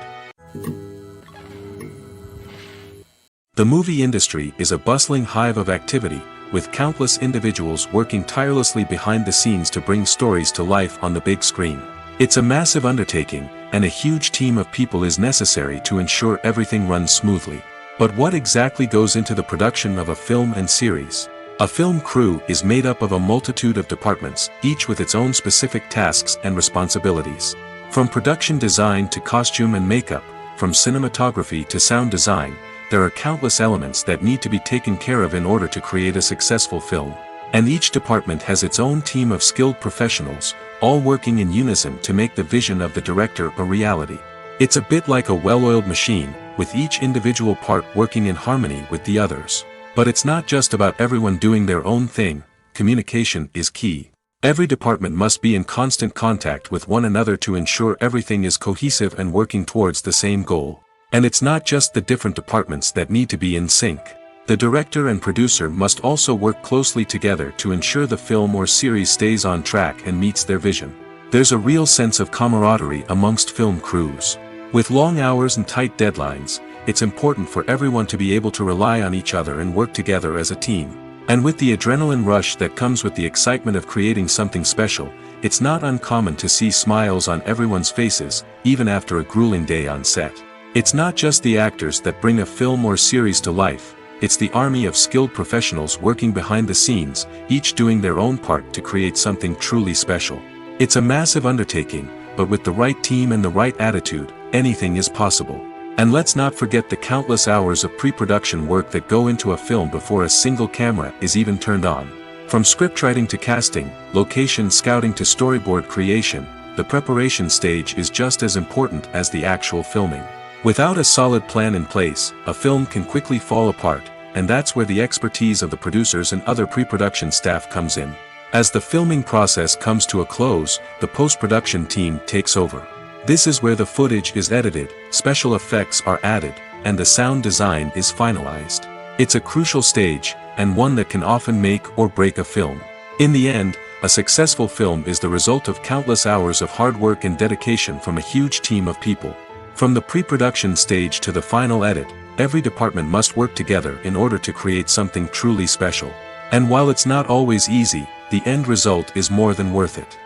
The movie industry is a bustling hive of activity, with countless individuals working tirelessly behind the scenes to bring stories to life on the big screen. It's a massive undertaking, and a huge team of people is necessary to ensure everything runs smoothly. But what exactly goes into the production of a film and series? A film crew is made up of a multitude of departments, each with its own specific tasks and responsibilities. From production design to costume and makeup, from cinematography to sound design, there are countless elements that need to be taken care of in order to create a successful film. And each department has its own team of skilled professionals, all working in unison to make the vision of the director a reality. It's a bit like a well-oiled machine, with each individual part working in harmony with the others. But it's not just about everyone doing their own thing. Communication is key. Every department must be in constant contact with one another to ensure everything is cohesive and working towards the same goal. And it's not just the different departments that need to be in sync. The director and producer must also work closely together to ensure the film or series stays on track and meets their vision. There's a real sense of camaraderie amongst film crews. With long hours and tight deadlines, it's important for everyone to be able to rely on each other and work together as a team. And with the adrenaline rush that comes with the excitement of creating something special, it's not uncommon to see smiles on everyone's faces, even after a grueling day on set. It's not just the actors that bring a film or series to life, it's the army of skilled professionals working behind the scenes, each doing their own part to create something truly special. It's a massive undertaking, but with the right team and the right attitude, anything is possible. And let's not forget the countless hours of pre-production work that go into a film before a single camera is even turned on. From scriptwriting to casting, location scouting to storyboard creation, the preparation stage is just as important as the actual filming. Without a solid plan in place, a film can quickly fall apart, and that's where the expertise of the producers and other pre-production staff comes in. As the filming process comes to a close, the post-production team takes over. This is where the footage is edited, special effects are added, and the sound design is finalized. It's a crucial stage, and one that can often make or break a film. In the end, a successful film is the result of countless hours of hard work and dedication from a huge team of people. From the pre-production stage to the final edit, every department must work together in order to create something truly special. And while it's not always easy, the end result is more than worth it.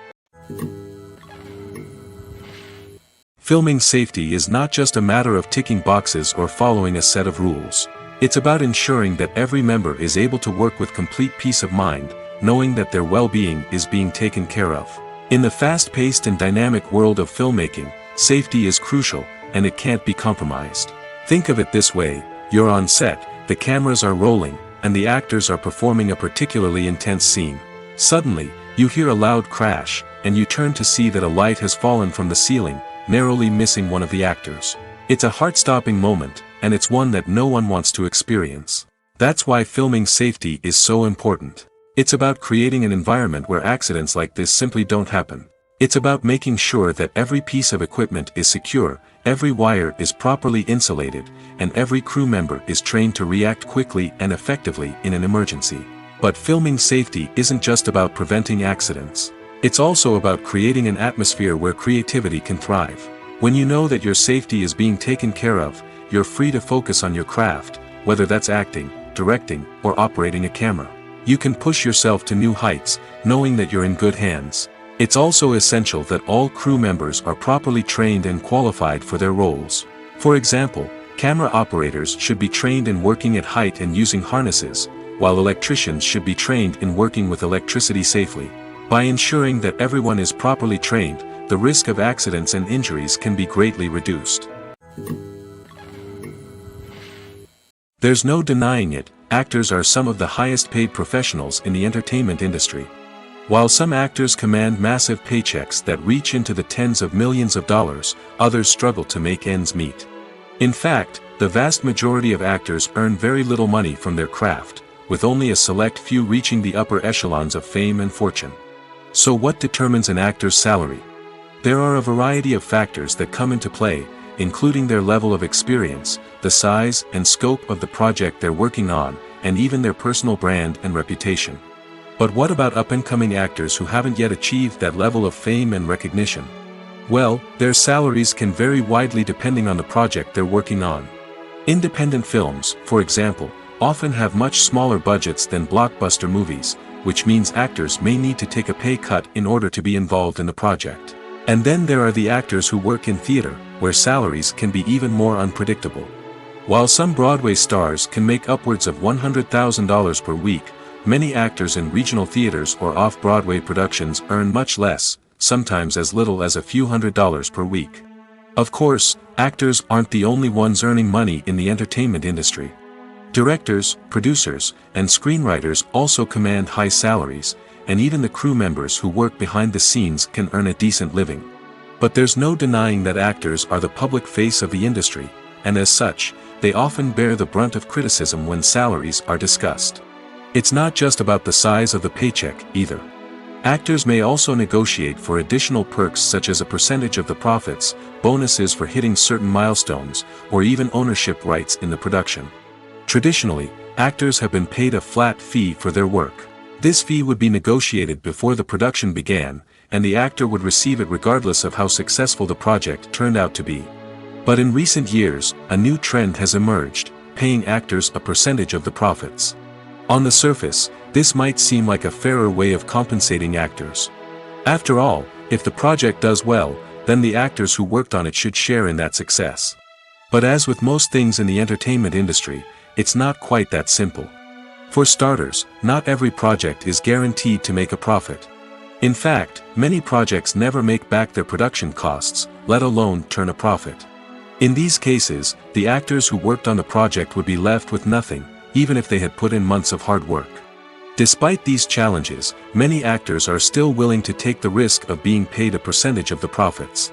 Filming safety is not just a matter of ticking boxes or following a set of rules. It's about ensuring that every member is able to work with complete peace of mind, knowing that their well-being is being taken care of. In the fast-paced and dynamic world of filmmaking, safety is crucial, and it can't be compromised. Think of it this way: you're on set, the cameras are rolling, and the actors are performing a particularly intense scene. Suddenly, you hear a loud crash, and you turn to see that a light has fallen from the ceiling, narrowly missing one of the actors. It's a heart-stopping moment, and it's one that no one wants to experience. That's why filming safety is so important. It's about creating an environment where accidents like this simply don't happen. It's about making sure that every piece of equipment is secure, every wire is properly insulated, and every crew member is trained to react quickly and effectively in an emergency. But filming safety isn't just about preventing accidents. It's also about creating an atmosphere where creativity can thrive. When you know that your safety is being taken care of, you're free to focus on your craft, whether that's acting, directing, or operating a camera. You can push yourself to new heights, knowing that you're in good hands. It's also essential that all crew members are properly trained and qualified for their roles. For example, camera operators should be trained in working at height and using harnesses, while electricians should be trained in working with electricity safely. By ensuring that everyone is properly trained, the risk of accidents and injuries can be greatly reduced. There's no denying it, actors are some of the highest paid professionals in the entertainment industry. While some actors command massive paychecks that reach into the tens of millions of dollars, others struggle to make ends meet. In fact, the vast majority of actors earn very little money from their craft, with only a select few reaching the upper echelons of fame and fortune. So what determines an actor's salary? There are a variety of factors that come into play, including their level of experience, the size and scope of the project they're working on, and even their personal brand and reputation. But what about up-and-coming actors who haven't yet achieved that level of fame and recognition? Well, their salaries can vary widely depending on the project they're working on. Independent films, for example, often have much smaller budgets than blockbuster movies, which means actors may need to take a pay cut in order to be involved in the project. And then there are the actors who work in theater, where salaries can be even more unpredictable. While some Broadway stars can make upwards of $100,000 per week, many actors in regional theaters or off-Broadway productions earn much less, sometimes as little as a few $100s per week. Of course, actors aren't the only ones earning money in the entertainment industry. Directors, producers, and screenwriters also command high salaries, and even the crew members who work behind the scenes can earn a decent living. But there's no denying that actors are the public face of the industry, and as such, they often bear the brunt of criticism when salaries are discussed. It's not just about the size of the paycheck, either. Actors may also negotiate for additional perks such as a percentage of the profits, bonuses for hitting certain milestones, or even ownership rights in the production. Traditionally, actors have been paid a flat fee for their work. This fee would be negotiated before the production began, and the actor would receive it regardless of how successful the project turned out to be. But in recent years, a new trend has emerged, paying actors a percentage of the profits. On the surface, this might seem like a fairer way of compensating actors. After all, if the project does well, then the actors who worked on it should share in that success. But as with most things in the entertainment industry, it's not quite that simple. For starters, not every project is guaranteed to make a profit. In fact, many projects never make back their production costs, let alone turn a profit. In these cases, the actors who worked on the project would be left with nothing, even if they had put in months of hard work. Despite these challenges, many actors are still willing to take the risk of being paid a percentage of the profits.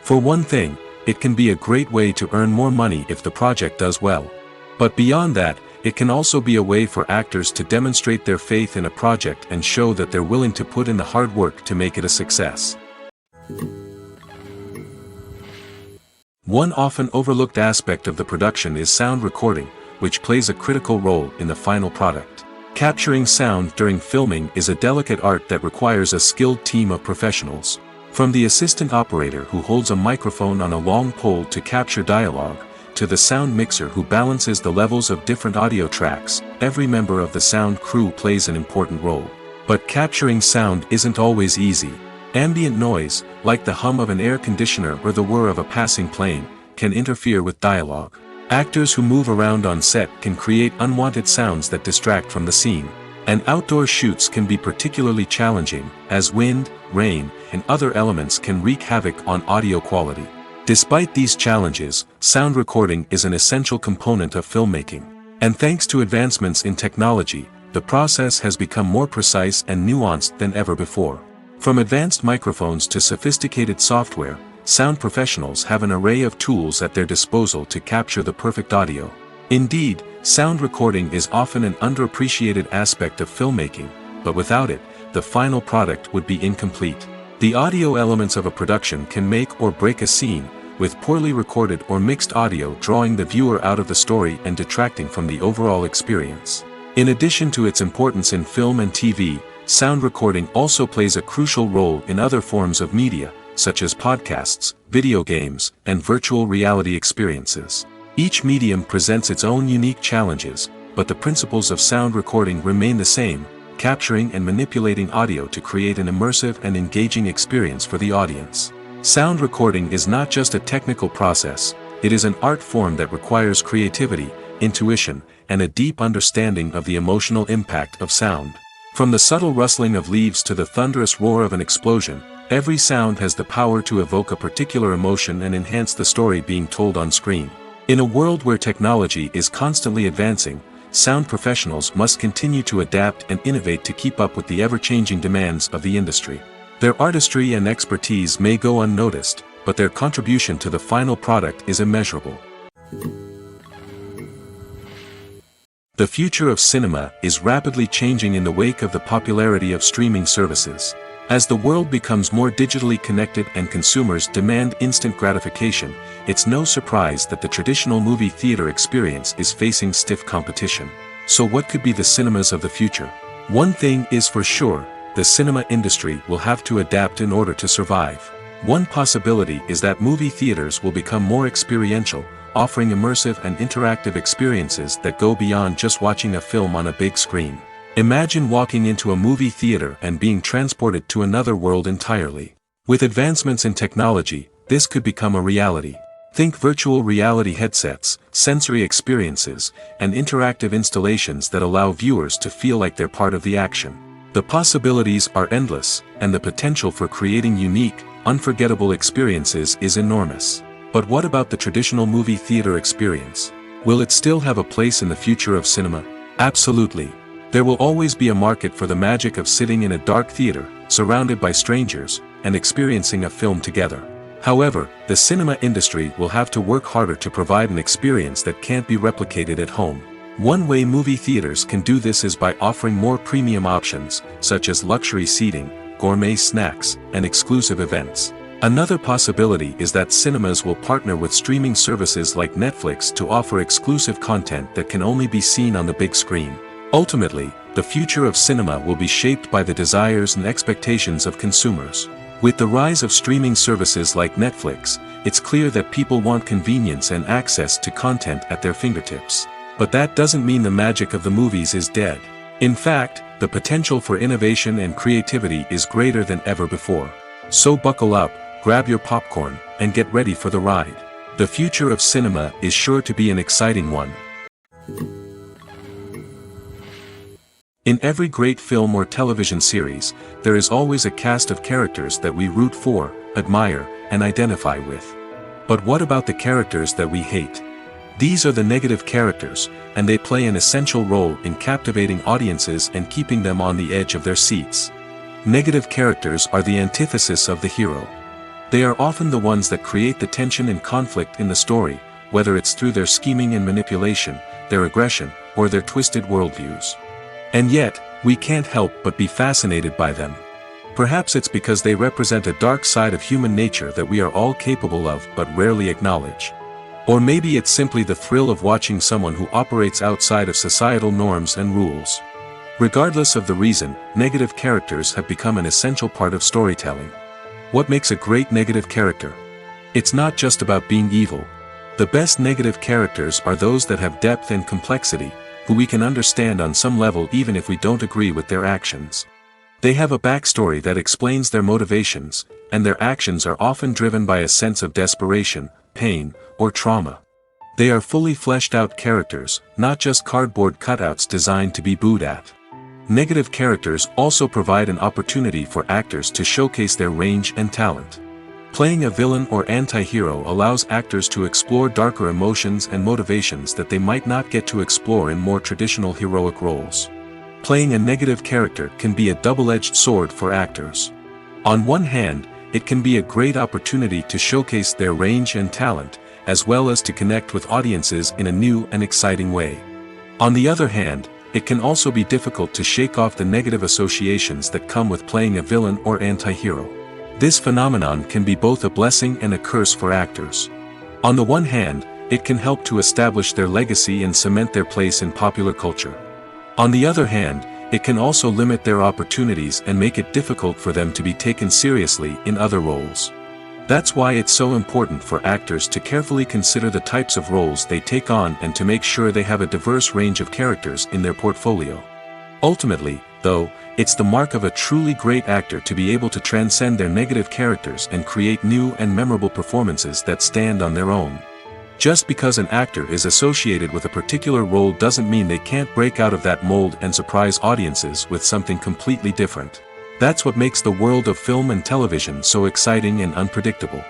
For one thing, it can be a great way to earn more money if the project does well. But beyond that, it can also be a way for actors to demonstrate their faith in a project and show that they're willing to put in the hard work to make it a success. One often overlooked aspect of the production is sound recording, which plays a critical role in the final product. Capturing sound during filming is a delicate art that requires a skilled team of professionals. From the assistant operator who holds a microphone on a long pole to capture dialogue, to the sound mixer who balances the levels of different audio tracks, every member of the sound crew plays an important role. But capturing sound isn't always easy. Ambient noise, like the hum of an air conditioner or the whir of a passing plane, can interfere with dialogue. Actors who move around on set can create unwanted sounds that distract from the scene. And outdoor shoots can be particularly challenging, as wind, rain, and other elements can wreak havoc on audio quality. Despite these challenges, sound recording is an essential component of filmmaking. And thanks to advancements in technology, the process has become more precise and nuanced than ever before. From advanced microphones to sophisticated software, sound professionals have an array of tools at their disposal to capture the perfect audio. Indeed, sound recording is often an underappreciated aspect of filmmaking, but without it, the final product would be incomplete. The audio elements of a production can make or break a scene, with poorly recorded or mixed audio drawing the viewer out of the story and detracting from the overall experience. In addition to its importance in film and TV, sound recording also plays a crucial role in other forms of media, such as podcasts, video games, and virtual reality experiences. Each medium presents its own unique challenges, but the principles of sound recording remain the same, capturing and manipulating audio to create an immersive and engaging experience for the audience. Sound recording is not just a technical process, it is an art form that requires creativity, intuition, and a deep understanding of the emotional impact of sound. From the subtle rustling of leaves to the thunderous roar of an explosion, every sound has the power to evoke a particular emotion and enhance the story being told on screen. In a world where technology is constantly advancing, sound professionals must continue to adapt and innovate to keep up with the ever-changing demands of the industry. Their artistry and expertise may go unnoticed, but their contribution to the final product is immeasurable. The future of cinema is rapidly changing in the wake of the popularity of streaming services. As the world becomes more digitally connected and consumers demand instant gratification, it's no surprise that the traditional movie theater experience is facing stiff competition. So what could be the cinemas of the future? One thing is for sure, the cinema industry will have to adapt in order to survive. One possibility is that movie theaters will become more experiential, offering immersive and interactive experiences that go beyond just watching a film on a big screen. Imagine walking into a movie theater and being transported to another world entirely. With advancements in technology, this could become a reality. Think virtual reality headsets, sensory experiences, and interactive installations that allow viewers to feel like they're part of the action. The possibilities are endless, and the potential for creating unique, unforgettable experiences is enormous. But what about the traditional movie theater experience? Will it still have a place in the future of cinema? Absolutely. There will always be a market for the magic of sitting in a dark theater, surrounded by strangers, and experiencing a film together. However, the cinema industry will have to work harder to provide an experience that can't be replicated at home. One way movie theaters can do this is by offering more premium options, such as luxury seating, gourmet snacks, and exclusive events. Another possibility is that cinemas will partner with streaming services like Netflix to offer exclusive content that can only be seen on the big screen. Ultimately, the future of cinema will be shaped by the desires and expectations of consumers. With the rise of streaming services like Netflix, it's clear that people want convenience and access to content at their fingertips. But that doesn't mean the magic of the movies is dead. In fact, the potential for innovation and creativity is greater than ever before. So buckle up, grab your popcorn, and get ready for the ride. The future of cinema is sure to be an exciting one. In every great film or television series, there is always a cast of characters that we root for, admire, and identify with. But what about the characters that we hate? These are the negative characters, and they play an essential role in captivating audiences and keeping them on the edge of their seats. Negative characters are the antithesis of the hero. They are often the ones that create the tension and conflict in the story, whether it's through their scheming and manipulation, their aggression, or their twisted worldviews. And yet, we can't help but be fascinated by them. Perhaps it's because they represent a dark side of human nature that we are all capable of but rarely acknowledge. Or maybe it's simply the thrill of watching someone who operates outside of societal norms and rules. Regardless of the reason, negative characters have become an essential part of storytelling. What makes a great negative character? It's not just about being evil. The best negative characters are those that have depth and complexity, who we can understand on some level even if we don't agree with their actions. They have a backstory that explains their motivations, and their actions are often driven by a sense of desperation, pain, or trauma. They are fully fleshed out characters, not just cardboard cutouts designed to be booed at. Negative characters also provide an opportunity for actors to showcase their range and talent. Playing a villain or anti-hero allows actors to explore darker emotions and motivations that they might not get to explore in more traditional heroic roles. Playing a negative character can be a double-edged sword for actors. On one hand, it can be a great opportunity to showcase their range and talent, as well as to connect with audiences in a new and exciting way. On the other hand, it can also be difficult to shake off the negative associations that come with playing a villain or anti-hero. This phenomenon can be both a blessing and a curse for actors. On the one hand, it can help to establish their legacy and cement their place in popular culture. On the other hand, it can also limit their opportunities and make it difficult for them to be taken seriously in other roles. That's why it's so important for actors to carefully consider the types of roles they take on and to make sure they have a diverse range of characters in their portfolio. Ultimately, though, it's the mark of a truly great actor to be able to transcend their negative characters and create new and memorable performances that stand on their own. Just because an actor is associated with a particular role doesn't mean they can't break out of that mold and surprise audiences with something completely different. That's what makes the world of film and television so exciting and unpredictable.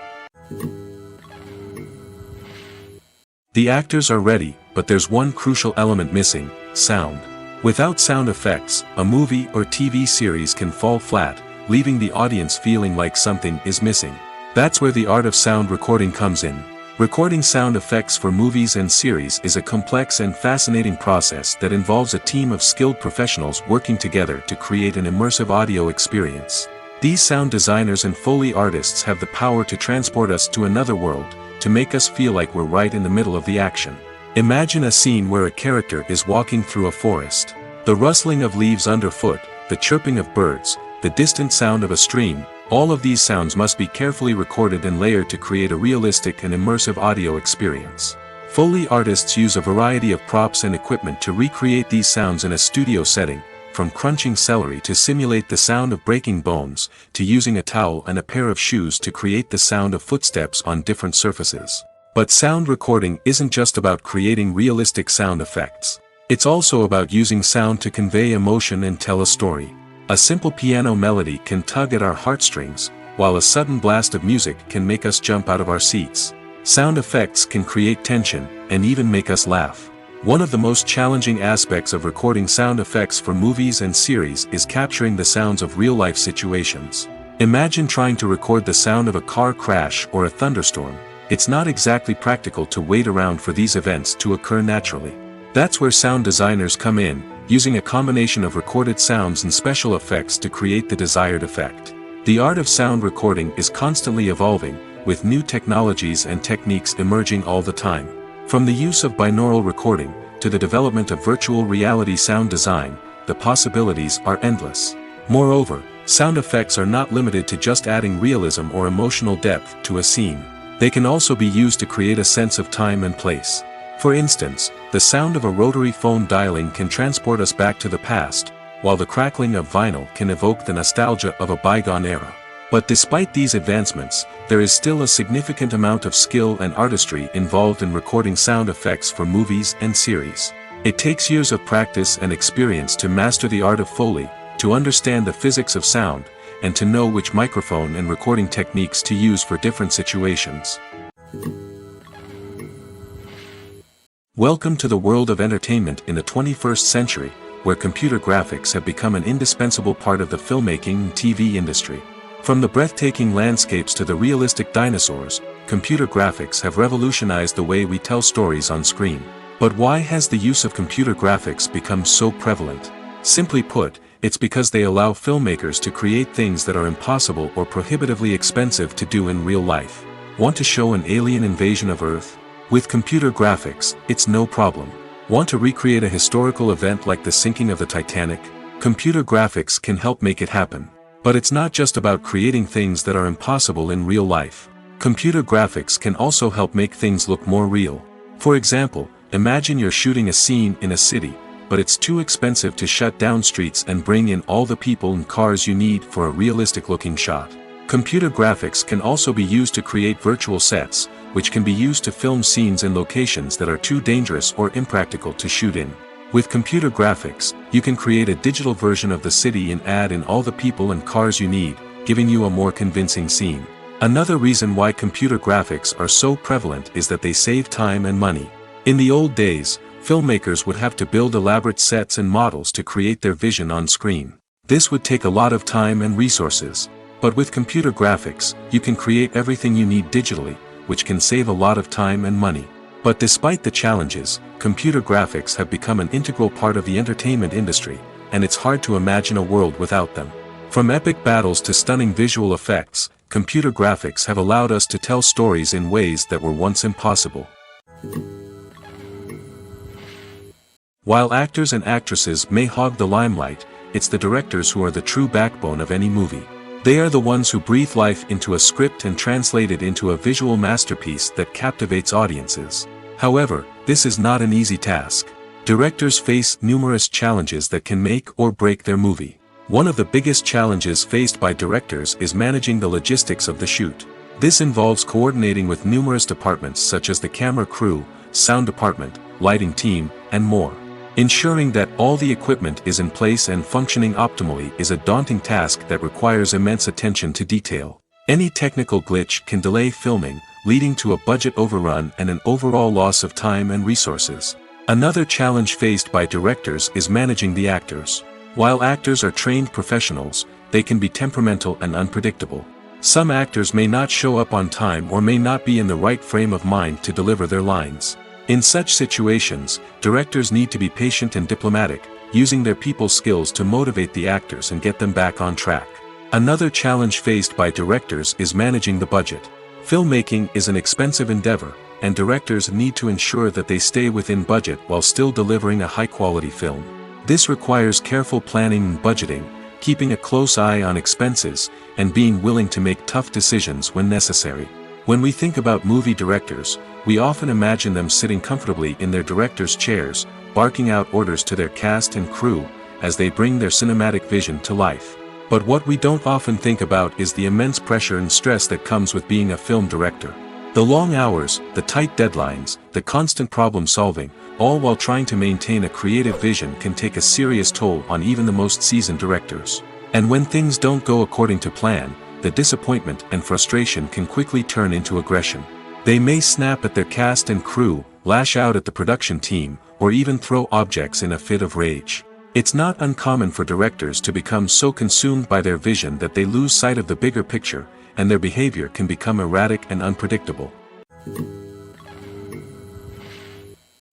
The actors are ready, but there's one crucial element missing: sound. Without sound effects, a movie or TV series can fall flat, leaving the audience feeling like something is missing. That's where the art of sound recording comes in. Recording sound effects for movies and series is a complex and fascinating process that involves a team of skilled professionals working together to create an immersive audio experience. These sound designers and Foley artists have the power to transport us to another world, to make us feel like we're right in the middle of the action. Imagine a scene where a character is walking through a forest. The rustling of leaves underfoot, the chirping of birds, the distant sound of a stream, all of these sounds must be carefully recorded and layered to create a realistic and immersive audio experience. Foley artists use a variety of props and equipment to recreate these sounds in a studio setting, from crunching celery to simulate the sound of breaking bones, to using a towel and a pair of shoes to create the sound of footsteps on different surfaces. But sound recording isn't just about creating realistic sound effects. It's also about using sound to convey emotion and tell a story. A simple piano melody can tug at our heartstrings, while a sudden blast of music can make us jump out of our seats. Sound effects can create tension, and even make us laugh. One of the most challenging aspects of recording sound effects for movies and series is capturing the sounds of real-life situations. Imagine trying to record the sound of a car crash or a thunderstorm. It's not exactly practical to wait around for these events to occur naturally. That's where sound designers come in, using a combination of recorded sounds and special effects to create the desired effect. The art of sound recording is constantly evolving, with new technologies and techniques emerging all the time. From the use of binaural recording, to the development of virtual reality sound design, the possibilities are endless. Moreover, sound effects are not limited to just adding realism or emotional depth to a scene. They can also be used to create a sense of time and place. For instance, the sound of a rotary phone dialing can transport us back to the past, while the crackling of vinyl can evoke the nostalgia of a bygone era. But despite these advancements, there is still a significant amount of skill and artistry involved in recording sound effects for movies and series. It takes years of practice and experience to master the art of Foley, to understand the physics of sound, and to know which microphone and recording techniques to use for different situations. Welcome to the world of entertainment in the 21st century, where computer graphics have become an indispensable part of the filmmaking and TV industry. From the breathtaking landscapes to the realistic dinosaurs, computer graphics have revolutionized the way we tell stories on screen. But why has the use of computer graphics become so prevalent? Simply put, it's because they allow filmmakers to create things that are impossible or prohibitively expensive to do in real life. Want to show an alien invasion of Earth? With computer graphics, it's no problem. Want to recreate a historical event like the sinking of the Titanic? Computer graphics can help make it happen. But it's not just about creating things that are impossible in real life. Computer graphics can also help make things look more real. For example, imagine you're shooting a scene in a city, but it's too expensive to shut down streets and bring in all the people and cars you need for a realistic-looking shot. Computer graphics can also be used to create virtual sets, which can be used to film scenes in locations that are too dangerous or impractical to shoot in. With computer graphics, you can create a digital version of the city and add in all the people and cars you need, giving you a more convincing scene. Another reason why computer graphics are so prevalent is that they save time and money. In the old days, filmmakers would have to build elaborate sets and models to create their vision on screen. This would take a lot of time and resources. But with computer graphics, you can create everything you need digitally, which can save a lot of time and money. But despite the challenges, computer graphics have become an integral part of the entertainment industry, and it's hard to imagine a world without them. From epic battles to stunning visual effects, computer graphics have allowed us to tell stories in ways that were once impossible. While actors and actresses may hog the limelight, it's the directors who are the true backbone of any movie. They are the ones who breathe life into a script and translate it into a visual masterpiece that captivates audiences. However, this is not an easy task. Directors face numerous challenges that can make or break their movie. One of the biggest challenges faced by directors is managing the logistics of the shoot. This involves coordinating with numerous departments such as the camera crew, sound department, lighting team, and more. Ensuring that all the equipment is in place and functioning optimally is a daunting task that requires immense attention to detail. Any technical glitch can delay filming, leading to a budget overrun and an overall loss of time and resources. Another challenge faced by directors is managing the actors. While actors are trained professionals, they can be temperamental and unpredictable. Some actors may not show up on time or may not be in the right frame of mind to deliver their lines. In such situations, directors need to be patient and diplomatic, using their people skills to motivate the actors and get them back on track. Another challenge faced by directors is managing the budget. Filmmaking is an expensive endeavor, and directors need to ensure that they stay within budget while still delivering a high-quality film. This requires careful planning and budgeting, keeping a close eye on expenses, and being willing to make tough decisions when necessary. When we think about movie directors, we often imagine them sitting comfortably in their director's chairs, barking out orders to their cast and crew, as they bring their cinematic vision to life. But what we don't often think about is the immense pressure and stress that comes with being a film director. The long hours, the tight deadlines, the constant problem solving, all while trying to maintain a creative vision can take a serious toll on even the most seasoned directors. And when things don't go according to plan, the disappointment and frustration can quickly turn into aggression. They may snap at their cast and crew, lash out at the production team, or even throw objects in a fit of rage. It's not uncommon for directors to become so consumed by their vision that they lose sight of the bigger picture, and their behavior can become erratic and unpredictable.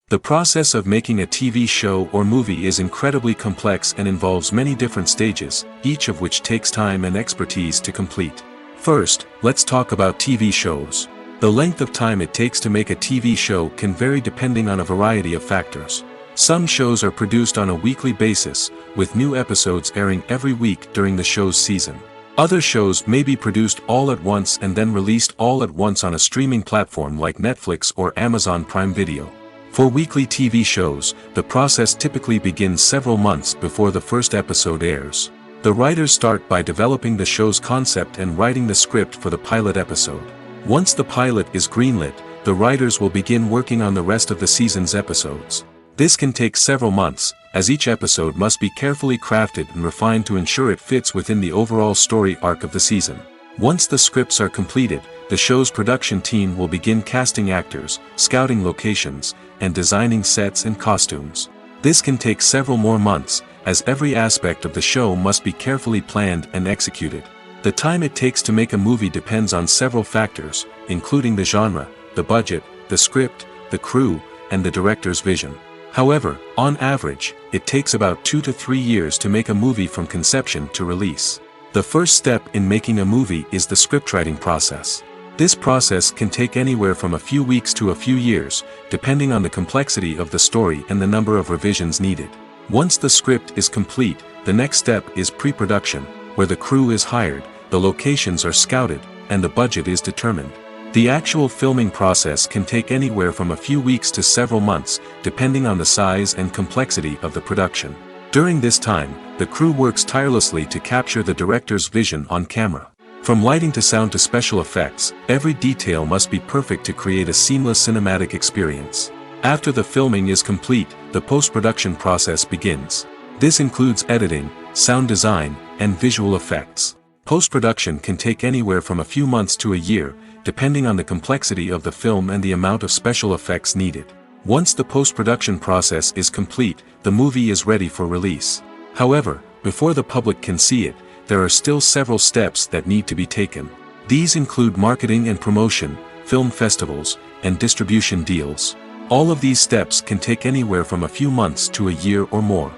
The process of making a TV show or movie is incredibly complex and involves many different stages, each of which takes time and expertise to complete. First, let's talk about TV shows. The length of time it takes to make a TV show can vary depending on a variety of factors. Some shows are produced on a weekly basis, with new episodes airing every week during the show's season. Other shows may be produced all at once and then released all at once on a streaming platform like Netflix or Amazon Prime Video. For weekly TV shows, the process typically begins several months before the first episode airs. The writers start by developing the show's concept and writing the script for the pilot episode. Once the pilot is greenlit, the writers will begin working on the rest of the season's episodes. This can take several months, as each episode must be carefully crafted and refined to ensure it fits within the overall story arc of the season. Once the scripts are completed, the show's production team will begin casting actors, scouting locations, and designing sets and costumes. This can take several more months, as every aspect of the show must be carefully planned and executed. The time it takes to make a movie depends on several factors, including the genre, the budget, the script, the crew, and the director's vision. However, on average, it takes about 2 to 3 years to make a movie from conception to release. The first step in making a movie is the scriptwriting process. This process can take anywhere from a few weeks to a few years, depending on the complexity of the story and the number of revisions needed. Once the script is complete, the next step is pre-production, where the crew is hired, the locations are scouted, and the budget is determined. The actual filming process can take anywhere from a few weeks to several months, depending on the size and complexity of the production. During this time, the crew works tirelessly to capture the director's vision on camera. From lighting to sound to special effects, every detail must be perfect to create a seamless cinematic experience. After the filming is complete, the post-production process begins. This includes editing, sound design, and visual effects. Post-production can take anywhere from a few months to a year, depending on the complexity of the film and the amount of special effects needed. Once the post-production process is complete, the movie is ready for release. However, before the public can see it, there are still several steps that need to be taken. These include marketing and promotion, film festivals, and distribution deals. All of these steps can take anywhere from a few months to a year or more.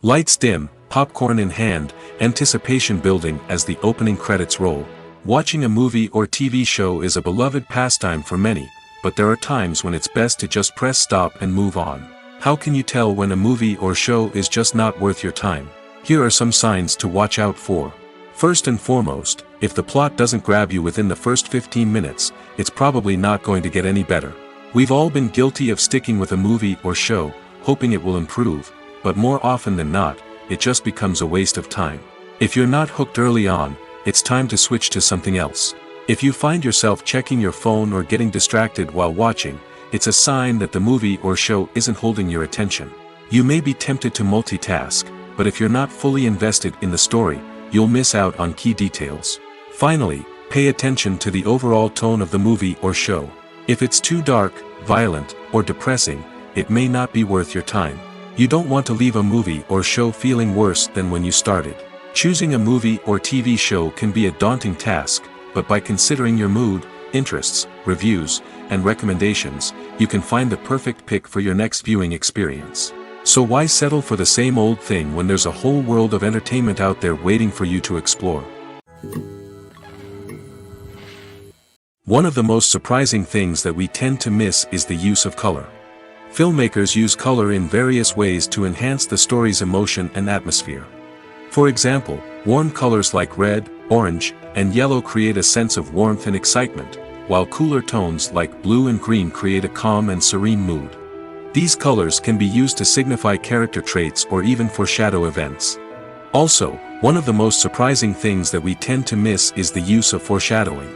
Lights dim, popcorn in hand, anticipation building as the opening credits roll. Watching a movie or TV show is a beloved pastime for many, but there are times when it's best to just press stop and move on. How can you tell when a movie or show is just not worth your time? Here are some signs to watch out for. First and foremost, if the plot doesn't grab you within the first 15 minutes, it's probably not going to get any better. We've all been guilty of sticking with a movie or show, hoping it will improve, but more often than not, it just becomes a waste of time. If you're not hooked early on, it's time to switch to something else. If you find yourself checking your phone or getting distracted while watching, it's a sign that the movie or show isn't holding your attention. You may be tempted to multitask, but if you're not fully invested in the story, you'll miss out on key details. Finally, pay attention to the overall tone of the movie or show. If it's too dark, violent, or depressing, it may not be worth your time. You don't want to leave a movie or show feeling worse than when you started. Choosing a movie or TV show can be a daunting task, but by considering your mood, interests, reviews, and recommendations, you can find the perfect pick for your next viewing experience. So why settle for the same old thing when there's a whole world of entertainment out there waiting for you to explore? One of the most surprising things that we tend to miss is the use of color. Filmmakers use color in various ways to enhance the story's emotion and atmosphere. For example, warm colors like red, orange, and yellow create a sense of warmth and excitement, while cooler tones like blue and green create a calm and serene mood. These colors can be used to signify character traits or even foreshadow events. Also, one of the most surprising things that we tend to miss is the use of foreshadowing.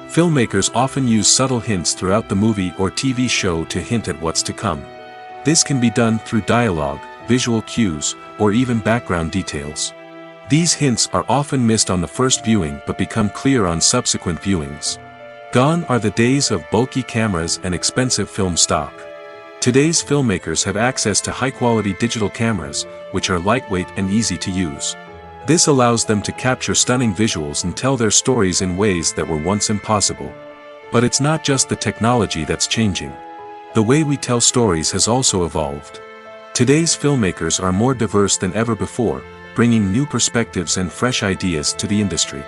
Filmmakers often use subtle hints throughout the movie or TV show to hint at what's to come. This can be done through dialogue, visual cues, or even background details. These hints are often missed on the first viewing but become clear on subsequent viewings. Gone are the days of bulky cameras and expensive film stock. Today's filmmakers have access to high-quality digital cameras, which are lightweight and easy to use. This allows them to capture stunning visuals and tell their stories in ways that were once impossible. But it's not just the technology that's changing. The way we tell stories has also evolved. Today's filmmakers are more diverse than ever before, bringing new perspectives and fresh ideas to the industry.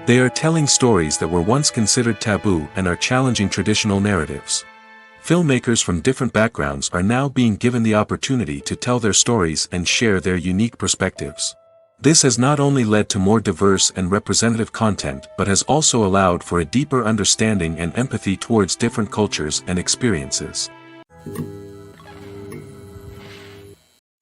They are telling stories that were once considered taboo and are challenging traditional narratives. Filmmakers from different backgrounds are now being given the opportunity to tell their stories and share their unique perspectives. This has not only led to more diverse and representative content but has also allowed for a deeper understanding and empathy towards different cultures and experiences.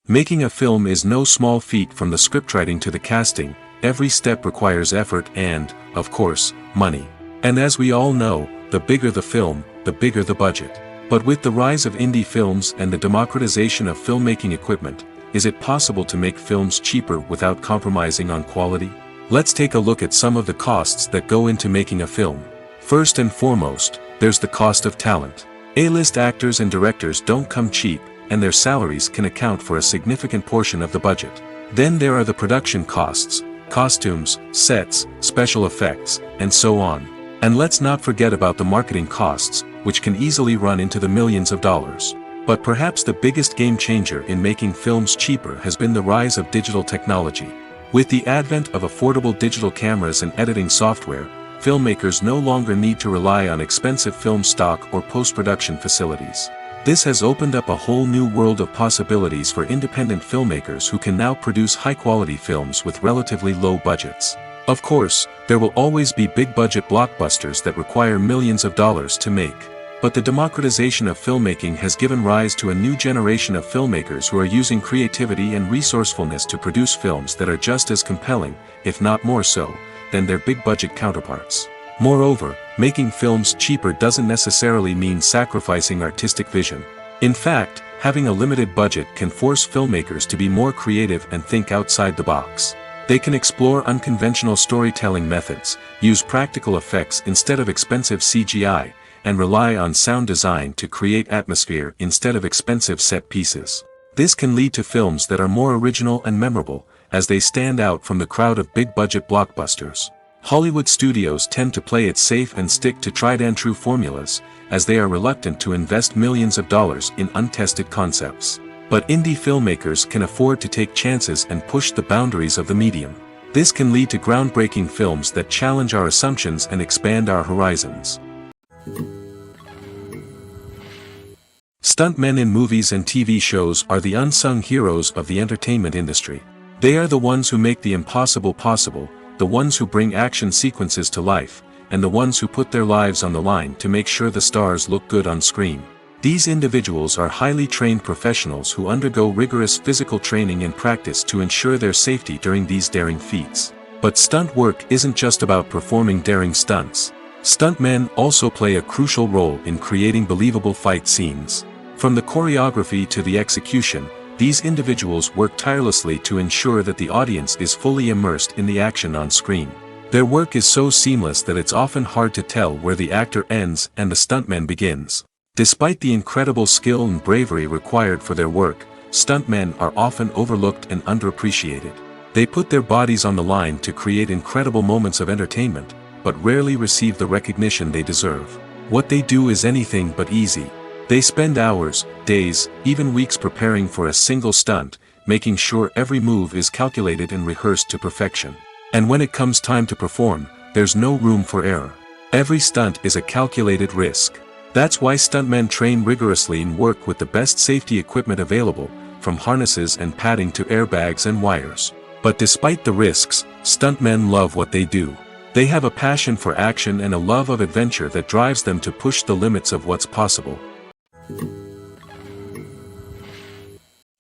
Making a film is no small feat. From the scriptwriting to the casting, every step requires effort and, of course, money. And as we all know, the bigger the film, the bigger the budget. But with the rise of indie films and the democratization of filmmaking equipment, is it possible to make films cheaper without compromising on quality? Let's take a look at some of the costs that go into making a film. First and foremost, there's the cost of talent. A-list actors and directors don't come cheap, and their salaries can account for a significant portion of the budget. Then there are the production costs, costumes, sets, special effects, and so on. And let's not forget about the marketing costs, which can easily run into the millions of dollars. But perhaps the biggest game changer in making films cheaper has been the rise of digital technology. With the advent of affordable digital cameras and editing software, filmmakers no longer need to rely on expensive film stock or post-production facilities. This has opened up a whole new world of possibilities for independent filmmakers who can now produce high-quality films with relatively low budgets. Of course, there will always be big-budget blockbusters that require millions of dollars to make. But the democratization of filmmaking has given rise to a new generation of filmmakers who are using creativity and resourcefulness to produce films that are just as compelling, if not more so, than their big-budget counterparts. Moreover, making films cheaper doesn't necessarily mean sacrificing artistic vision. In fact, having a limited budget can force filmmakers to be more creative and think outside the box. They can explore unconventional storytelling methods, use practical effects instead of expensive CGI, and rely on sound design to create atmosphere instead of expensive set pieces. This can lead to films that are more original and memorable, as they stand out from the crowd of big-budget blockbusters. Hollywood studios tend to play it safe and stick to tried-and-true formulas, as they are reluctant to invest millions of dollars in untested concepts. But indie filmmakers can afford to take chances and push the boundaries of the medium. This can lead to groundbreaking films that challenge our assumptions and expand our horizons. Stuntmen in movies and TV shows are the unsung heroes of the entertainment industry. They are the ones who make the impossible possible, the ones who bring action sequences to life, and the ones who put their lives on the line to make sure the stars look good on screen. These individuals are highly trained professionals who undergo rigorous physical training and practice to ensure their safety during these daring feats. But stunt work isn't just about performing daring stunts. Stuntmen also play a crucial role in creating believable fight scenes. From the choreography to the execution, these individuals work tirelessly to ensure that the audience is fully immersed in the action on screen. Their work is so seamless that it's often hard to tell where the actor ends and the stuntman begins. Despite the incredible skill and bravery required for their work, stuntmen are often overlooked and underappreciated. They put their bodies on the line to create incredible moments of entertainment, but rarely receive the recognition they deserve. What they do is anything but easy. They spend hours, days, even weeks preparing for a single stunt, making sure every move is calculated and rehearsed to perfection. And when it comes time to perform, there's no room for error. Every stunt is a calculated risk. That's why stuntmen train rigorously and work with the best safety equipment available, from harnesses and padding to airbags and wires. But despite the risks, stuntmen love what they do. They have a passion for action and a love of adventure that drives them to push the limits of what's possible.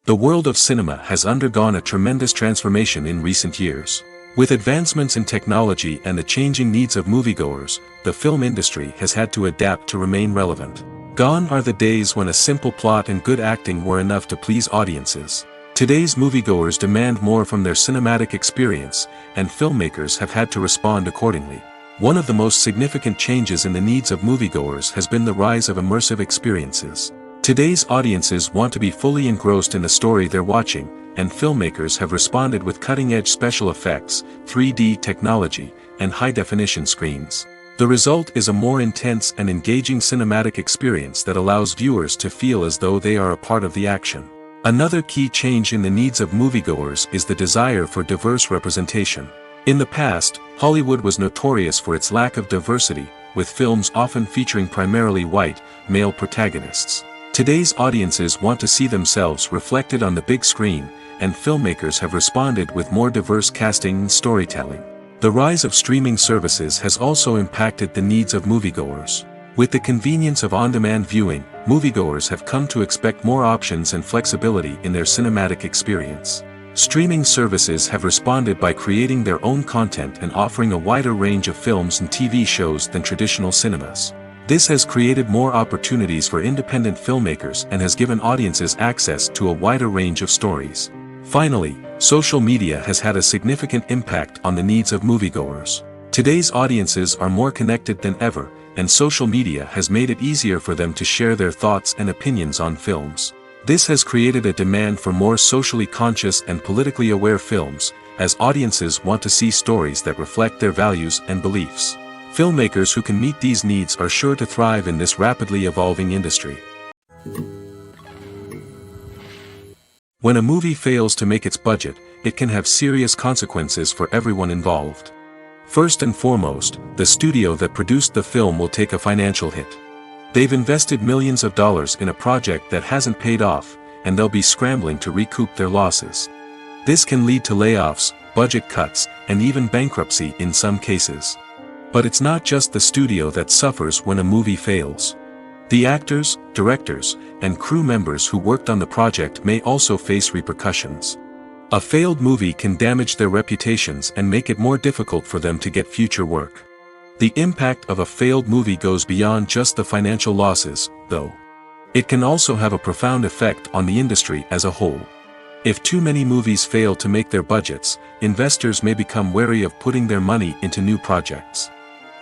The world of cinema has undergone a tremendous transformation in recent years. With advancements in technology and the changing needs of moviegoers, the film industry has had to adapt to remain relevant. Gone are the days when a simple plot and good acting were enough to please audiences. Today's moviegoers demand more from their cinematic experience, and filmmakers have had to respond accordingly. One of the most significant changes in the needs of moviegoers has been the rise of immersive experiences. Today's audiences want to be fully engrossed in the story they're watching, and filmmakers have responded with cutting-edge special effects, 3D technology, and high-definition screens. The result is a more intense and engaging cinematic experience that allows viewers to feel as though they are a part of the action. Another key change in the needs of moviegoers is the desire for diverse representation. In the past, Hollywood was notorious for its lack of diversity, with films often featuring primarily white, male protagonists. Today's audiences want to see themselves reflected on the big screen, and filmmakers have responded with more diverse casting and storytelling. The rise of streaming services has also impacted the needs of moviegoers. With the convenience of on-demand viewing, moviegoers have come to expect more options and flexibility in their cinematic experience. Streaming services have responded by creating their own content and offering a wider range of films and TV shows than traditional cinemas. This has created more opportunities for independent filmmakers and has given audiences access to a wider range of stories. Finally, social media has had a significant impact on the needs of moviegoers. Today's audiences are more connected than ever, and social media has made it easier for them to share their thoughts and opinions on films. This has created a demand for more socially conscious and politically aware films, as audiences want to see stories that reflect their values and beliefs. Filmmakers who can meet these needs are sure to thrive in this rapidly evolving industry. When a movie fails to make its budget, it can have serious consequences for everyone involved. First and foremost, the studio that produced the film will take a financial hit. They've invested millions of dollars in a project that hasn't paid off, and they'll be scrambling to recoup their losses. This can lead to layoffs, budget cuts, and even bankruptcy in some cases. But it's not just the studio that suffers when a movie fails. The actors, directors, and crew members who worked on the project may also face repercussions. A failed movie can damage their reputations and make it more difficult for them to get future work. The impact of a failed movie goes beyond just the financial losses, though. It can also have a profound effect on the industry as a whole. If too many movies fail to make their budgets, investors may become wary of putting their money into new projects.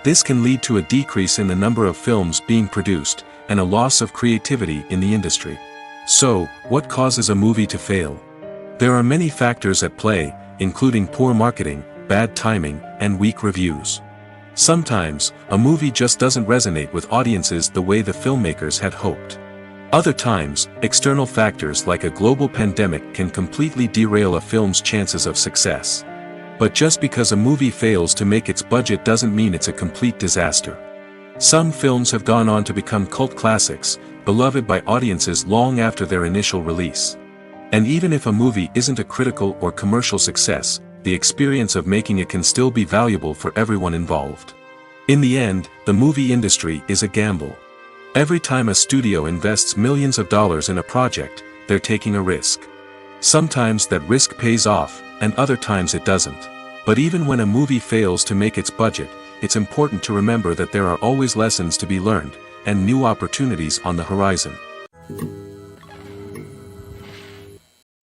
This can lead to a decrease in the number of films being produced, and a loss of creativity in the industry. So, what causes a movie to fail? There are many factors at play, including poor marketing, bad timing, and weak reviews. Sometimes, a movie just doesn't resonate with audiences the way the filmmakers had hoped. Other times, external factors like a global pandemic can completely derail a film's chances of success. But just because a movie fails to make its budget doesn't mean it's a complete disaster. Some films have gone on to become cult classics, beloved by audiences long after their initial release. And even if a movie isn't a critical or commercial success, the experience of making it can still be valuable for everyone involved. In the end, the movie industry is a gamble. Every time a studio invests millions of dollars in a project, they're taking a risk. Sometimes that risk pays off, and other times it doesn't. But even when a movie fails to make its budget, it's important to remember that there are always lessons to be learned, and new opportunities on the horizon.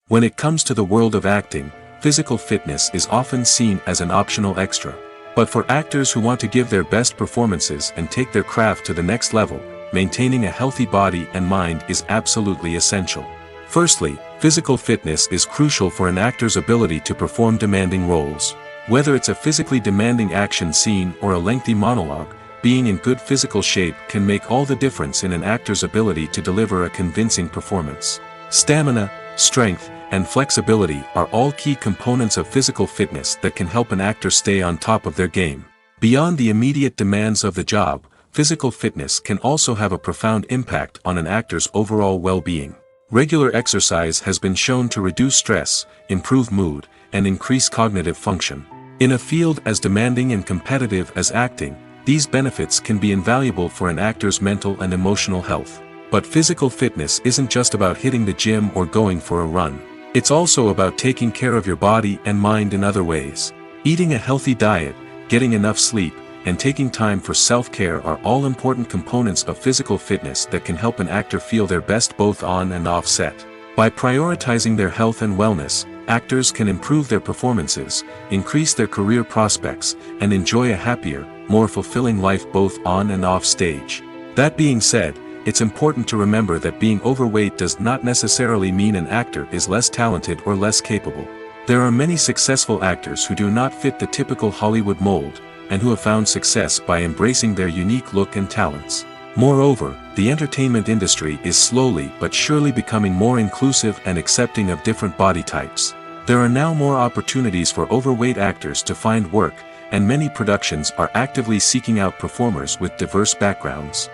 When it comes to the world of acting, physical fitness is often seen as an optional extra. But for actors who want to give their best performances and take their craft to the next level, maintaining a healthy body and mind is absolutely essential. Firstly, physical fitness is crucial for an actor's ability to perform demanding roles. Whether it's a physically demanding action scene or a lengthy monologue, being in good physical shape can make all the difference in an actor's ability to deliver a convincing performance. Stamina, strength, and flexibility are all key components of physical fitness that can help an actor stay on top of their game. Beyond the immediate demands of the job, physical fitness can also have a profound impact on an actor's overall well-being. Regular exercise has been shown to reduce stress, improve mood, and increase cognitive function. In a field as demanding and competitive as acting, these benefits can be invaluable for an actor's mental and emotional health. But physical fitness isn't just about hitting the gym or going for a run. It's also about taking care of your body and mind in other ways. Eating a healthy diet, getting enough sleep, and taking time for self-care are all important components of physical fitness that can help an actor feel their best both on and off set. By prioritizing their health and wellness, actors can improve their performances, increase their career prospects, and enjoy a happier, more fulfilling life both on and off stage. That being said, it's important to remember that being overweight does not necessarily mean an actor is less talented or less capable. There are many successful actors who do not fit the typical Hollywood mold, and who have found success by embracing their unique look and talents. Moreover, the entertainment industry is slowly but surely becoming more inclusive and accepting of different body types. There are now more opportunities for overweight actors to find work, and many productions are actively seeking out performers with diverse backgrounds.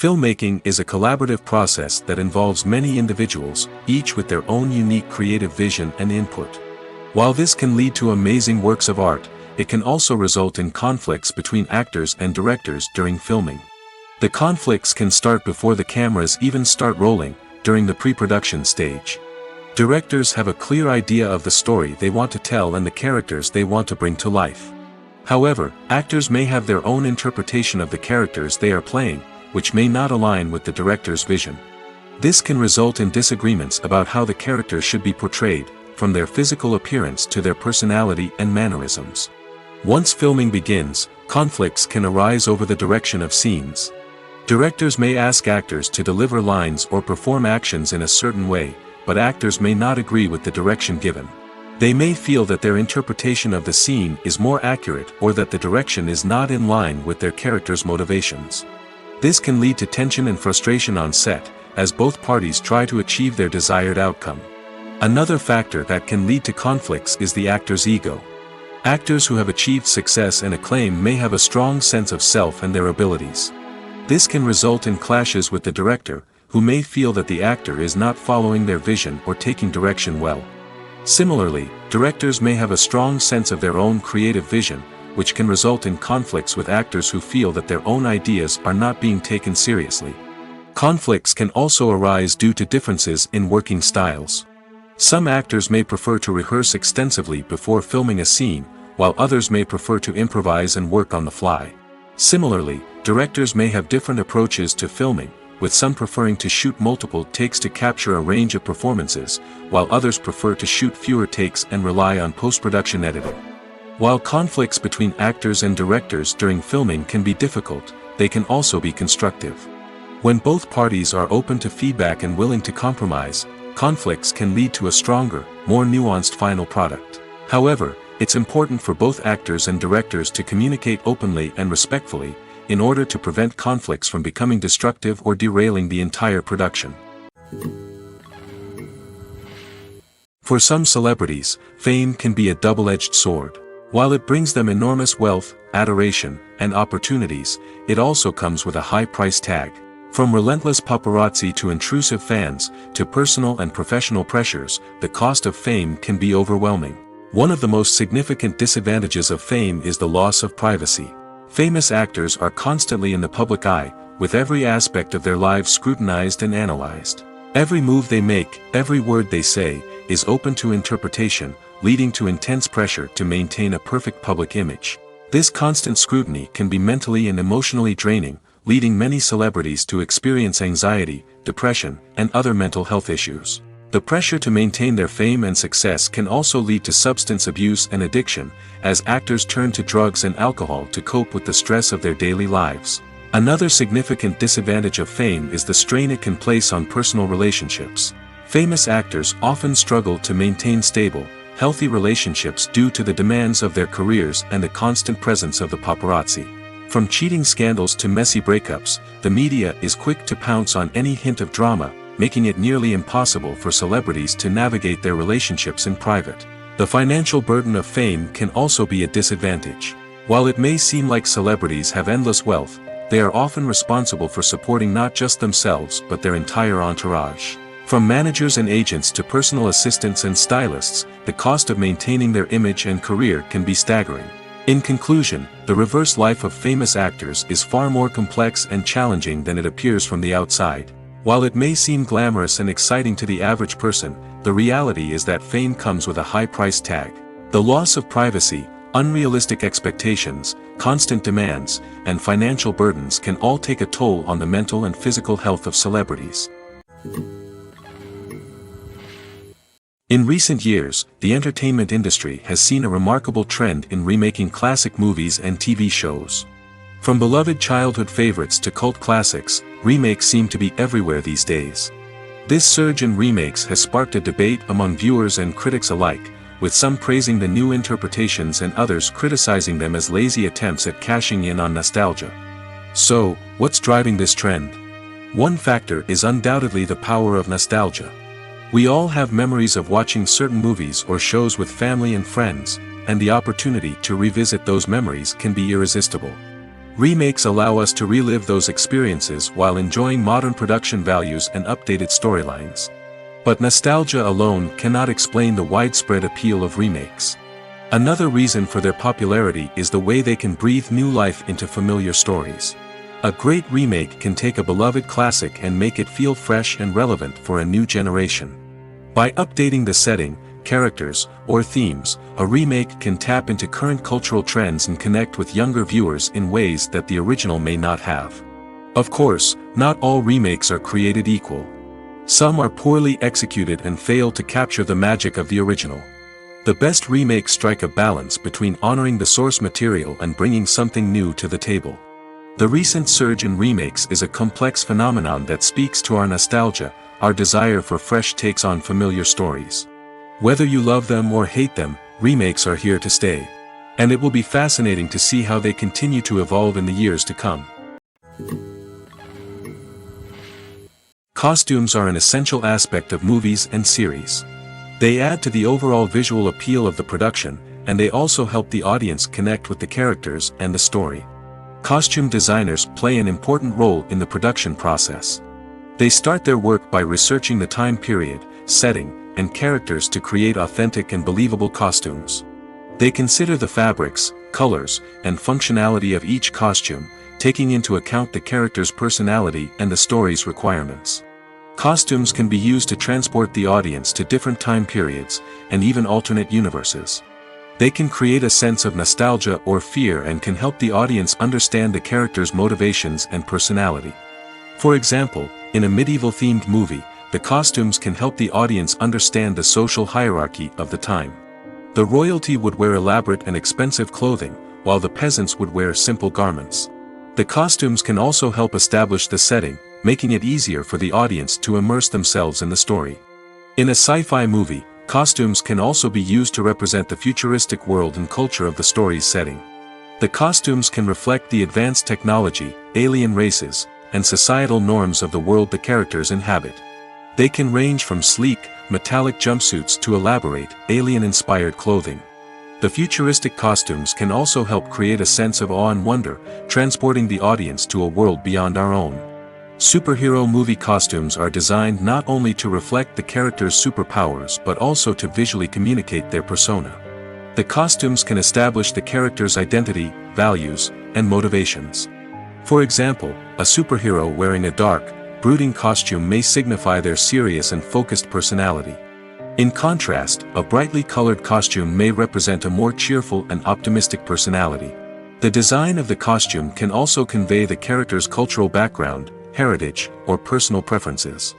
Filmmaking is a collaborative process that involves many individuals, each with their own unique creative vision and input. While this can lead to amazing works of art, it can also result in conflicts between actors and directors during filming. The conflicts can start before the cameras even start rolling, during the pre-production stage. Directors have a clear idea of the story they want to tell and the characters they want to bring to life. However, actors may have their own interpretation of the characters they are playing, which may not align with the director's vision. This can result in disagreements about how the characters should be portrayed, from their physical appearance to their personality and mannerisms. Once filming begins, conflicts can arise over the direction of scenes. Directors may ask actors to deliver lines or perform actions in a certain way, but actors may not agree with the direction given. They may feel that their interpretation of the scene is more accurate or that the direction is not in line with their character's motivations. This can lead to tension and frustration on set, as both parties try to achieve their desired outcome. Another factor that can lead to conflicts is the actor's ego. Actors who have achieved success and acclaim may have a strong sense of self and their abilities. This can result in clashes with the director, who may feel that the actor is not following their vision or taking direction well. Similarly, directors may have a strong sense of their own creative vision, which can result in conflicts with actors who feel that their own ideas are not being taken seriously. Conflicts can also arise due to differences in working styles. Some actors may prefer to rehearse extensively before filming a scene, while others may prefer to improvise and work on the fly. Similarly, directors may have different approaches to filming, with some preferring to shoot multiple takes to capture a range of performances, while others prefer to shoot fewer takes and rely on post-production editing. While conflicts between actors and directors during filming can be difficult, they can also be constructive. When both parties are open to feedback and willing to compromise, conflicts can lead to a stronger, more nuanced final product. However, it's important for both actors and directors to communicate openly and respectfully, in order to prevent conflicts from becoming destructive or derailing the entire production. For some celebrities, fame can be a double-edged sword. While it brings them enormous wealth, adoration, and opportunities, it also comes with a high price tag. From relentless paparazzi to intrusive fans, to personal and professional pressures, the cost of fame can be overwhelming. One of the most significant disadvantages of fame is the loss of privacy. Famous actors are constantly in the public eye, with every aspect of their lives scrutinized and analyzed. Every move they make, every word they say, is open to interpretation, leading to intense pressure to maintain a perfect public image. This constant scrutiny can be mentally and emotionally draining, leading many celebrities to experience anxiety, depression, and other mental health issues. The pressure to maintain their fame and success can also lead to substance abuse and addiction, as actors turn to drugs and alcohol to cope with the stress of their daily lives. Another significant disadvantage of fame is the strain it can place on personal relationships. Famous actors often struggle to maintain stable, healthy relationships due to the demands of their careers and the constant presence of the paparazzi. From cheating scandals to messy breakups, the media is quick to pounce on any hint of drama, making it nearly impossible for celebrities to navigate their relationships in private. The financial burden of fame can also be a disadvantage. While it may seem like celebrities have endless wealth, they are often responsible for supporting not just themselves but their entire entourage. From managers and agents to personal assistants and stylists, the cost of maintaining their image and career can be staggering. In conclusion, the reverse life of famous actors is far more complex and challenging than it appears from the outside. While it may seem glamorous and exciting to the average person, the reality is that fame comes with a high price tag. The loss of privacy, unrealistic expectations, constant demands, and financial burdens can all take a toll on the mental and physical health of celebrities. In recent years, the entertainment industry has seen a remarkable trend in remaking classic movies and TV shows. From beloved childhood favorites to cult classics, remakes seem to be everywhere these days. This surge in remakes has sparked a debate among viewers and critics alike, with some praising the new interpretations and others criticizing them as lazy attempts at cashing in on nostalgia. So, what's driving this trend? One factor is undoubtedly the power of nostalgia. We all have memories of watching certain movies or shows with family and friends, and the opportunity to revisit those memories can be irresistible. Remakes allow us to relive those experiences while enjoying modern production values and updated storylines. But nostalgia alone cannot explain the widespread appeal of remakes. Another reason for their popularity is the way they can breathe new life into familiar stories. A great remake can take a beloved classic and make it feel fresh and relevant for a new generation. By updating the setting, characters, or themes, a remake can tap into current cultural trends and connect with younger viewers in ways that the original may not have. Of course, not all remakes are created equal. Some are poorly executed and fail to capture the magic of the original. The best remakes strike a balance between honoring the source material and bringing something new to the table. The recent surge in remakes is a complex phenomenon that speaks to our nostalgia, our desire for fresh takes on familiar stories. Whether you love them or hate them, remakes are here to stay. And it will be fascinating to see how they continue to evolve in the years to come. Costumes are an essential aspect of movies and series. They add to the overall visual appeal of the production, and they also help the audience connect with the characters and the story. Costume designers play an important role in the production process. They start their work by researching the time period, setting, and characters to create authentic and believable costumes. They consider the fabrics, colors, and functionality of each costume, taking into account the character's personality and the story's requirements. Costumes can be used to transport the audience to different time periods, and even alternate universes. They can create a sense of nostalgia or fear and can help the audience understand the character's motivations and personality. For example, in a medieval-themed movie, the costumes can help the audience understand the social hierarchy of the time. The royalty would wear elaborate and expensive clothing, while the peasants would wear simple garments. The costumes can also help establish the setting, making it easier for the audience to immerse themselves in the story. In a sci-fi movie, costumes can also be used to represent the futuristic world and culture of the story's setting. The costumes can reflect the advanced technology, alien races, and societal norms of the world the characters inhabit. They can range from sleek, metallic jumpsuits to elaborate, alien-inspired clothing. The futuristic costumes can also help create a sense of awe and wonder, transporting the audience to a world beyond our own. Superhero movie costumes are designed not only to reflect the character's superpowers but also to visually communicate their persona. The costumes can establish the character's identity, values, and motivations. For example, a superhero wearing a dark, brooding costume may signify their serious and focused personality. In contrast, a brightly colored costume may represent a more cheerful and optimistic personality. The design of the costume can also convey the character's cultural background, heritage, or personal preferences.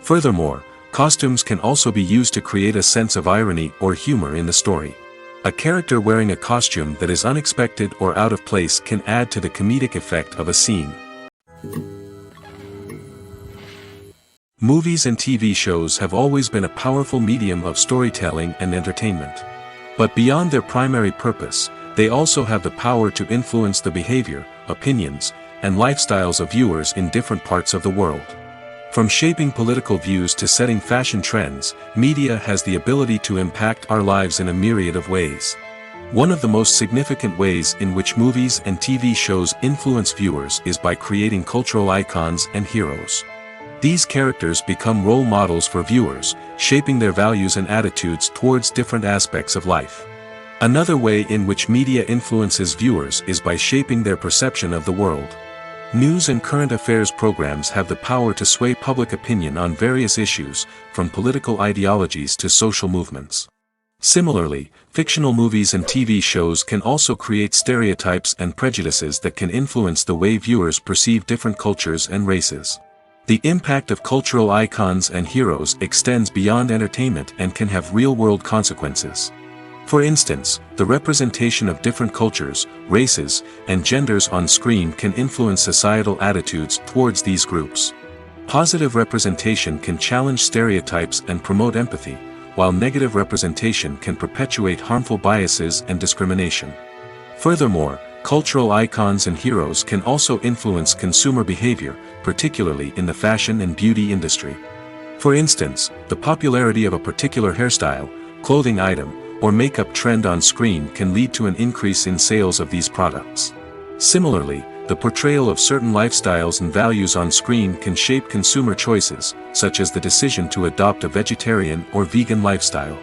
Furthermore, costumes can also be used to create a sense of irony or humor in the story. A character wearing a costume that is unexpected or out of place can add to the comedic effect of a scene. Movies and TV shows have always been a powerful medium of storytelling and entertainment. But beyond their primary purpose, they also have the power to influence the behavior, opinions, and lifestyles of viewers in different parts of the world. From shaping political views to setting fashion trends, media has the ability to impact our lives in a myriad of ways. One of the most significant ways in which movies and TV shows influence viewers is by creating cultural icons and heroes. These characters become role models for viewers, shaping their values and attitudes towards different aspects of life. Another way in which media influences viewers is by shaping their perception of the world. News and current affairs programs have the power to sway public opinion on various issues, from political ideologies to social movements. Similarly, fictional movies and TV shows can also create stereotypes and prejudices that can influence the way viewers perceive different cultures and races. The impact of cultural icons and heroes extends beyond entertainment and can have real-world consequences. For instance, the representation of different cultures, races, and genders on screen can influence societal attitudes towards these groups. Positive representation can challenge stereotypes and promote empathy, while negative representation can perpetuate harmful biases and discrimination. Furthermore, cultural icons and heroes can also influence consumer behavior, particularly in the fashion and beauty industry. For instance, the popularity of a particular hairstyle, clothing item, or makeup trend on screen can lead to an increase in sales of these products. Similarly, the portrayal of certain lifestyles and values on screen can shape consumer choices, such as the decision to adopt a vegetarian or vegan lifestyle.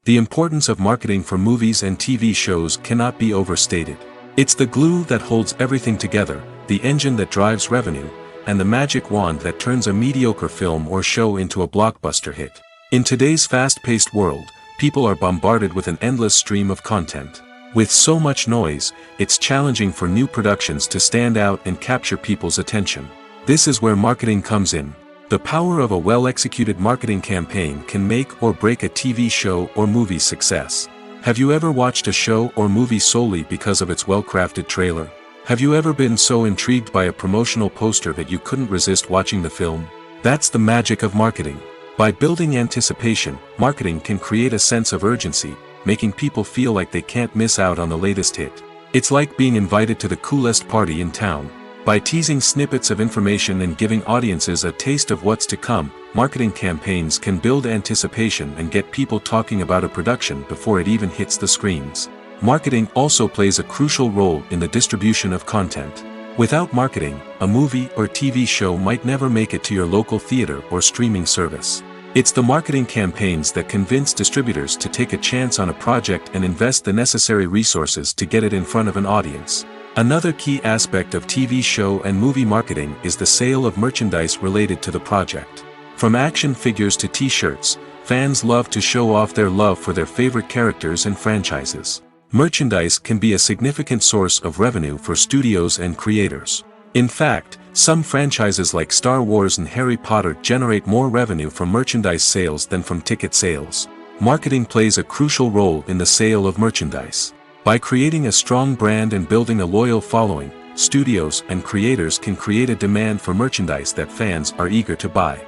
The importance of marketing for movies and TV shows cannot be overstated. It's the glue that holds everything together, the engine that drives revenue, and the magic wand that turns a mediocre film or show into a blockbuster hit. In today's fast-paced world, people are bombarded with an endless stream of content. With so much noise, it's challenging for new productions to stand out and capture people's attention. This is where marketing comes in. The power of a well-executed marketing campaign can make or break a TV show or movie's success. Have you ever watched a show or movie solely because of its well-crafted trailer? Have you ever been so intrigued by a promotional poster that you couldn't resist watching the film? That's the magic of marketing. By building anticipation, marketing can create a sense of urgency, making people feel like they can't miss out on the latest hit. It's like being invited to the coolest party in town. By teasing snippets of information and giving audiences a taste of what's to come, marketing campaigns can build anticipation and get people talking about a production before it even hits the screens. Marketing also plays a crucial role in the distribution of content. Without marketing, a movie or TV show might never make it to your local theater or streaming service. It's the marketing campaigns that convince distributors to take a chance on a project and invest the necessary resources to get it in front of an audience. Another key aspect of TV show and movie marketing is the sale of merchandise related to the project. From action figures to t-shirts, fans love to show off their love for their favorite characters and franchises. Merchandise can be a significant source of revenue for studios and creators. In fact, some franchises like Star Wars and Harry Potter generate more revenue from merchandise sales than from ticket sales. Marketing plays a crucial role in the sale of merchandise. By creating a strong brand and building a loyal following, studios and creators can create a demand for merchandise that fans are eager to buy.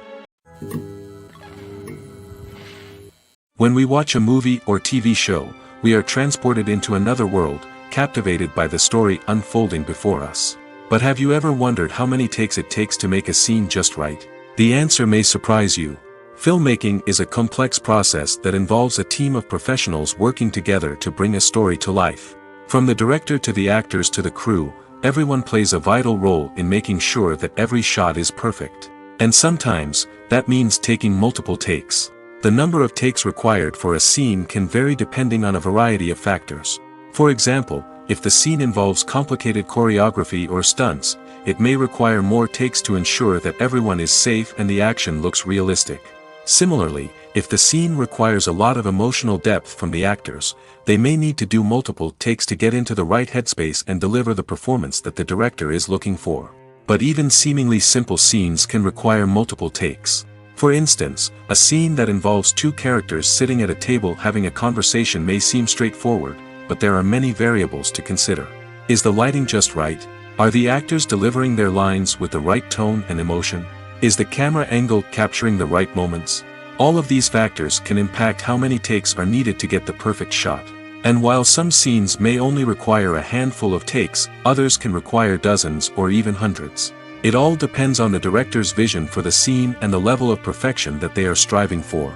When we watch a movie or TV show, we are transported into another world, captivated by the story unfolding before us. But have you ever wondered how many takes it takes to make a scene just right? The answer may surprise you. Filmmaking is a complex process that involves a team of professionals working together to bring a story to life. From the director to the actors to the crew, everyone plays a vital role in making sure that every shot is perfect. And sometimes, that means taking multiple takes. The number of takes required for a scene can vary depending on a variety of factors. For example, if the scene involves complicated choreography or stunts, it may require more takes to ensure that everyone is safe and the action looks realistic. Similarly, if the scene requires a lot of emotional depth from the actors, they may need to do multiple takes to get into the right headspace and deliver the performance that the director is looking for. But even seemingly simple scenes can require multiple takes. For instance, a scene that involves two characters sitting at a table having a conversation may seem straightforward, but there are many variables to consider. Is the lighting just right? Are the actors delivering their lines with the right tone and emotion? Is the camera angle capturing the right moments? All of these factors can impact how many takes are needed to get the perfect shot. And while some scenes may only require a handful of takes, others can require dozens or even hundreds. It all depends on the director's vision for the scene and the level of perfection that they are striving for.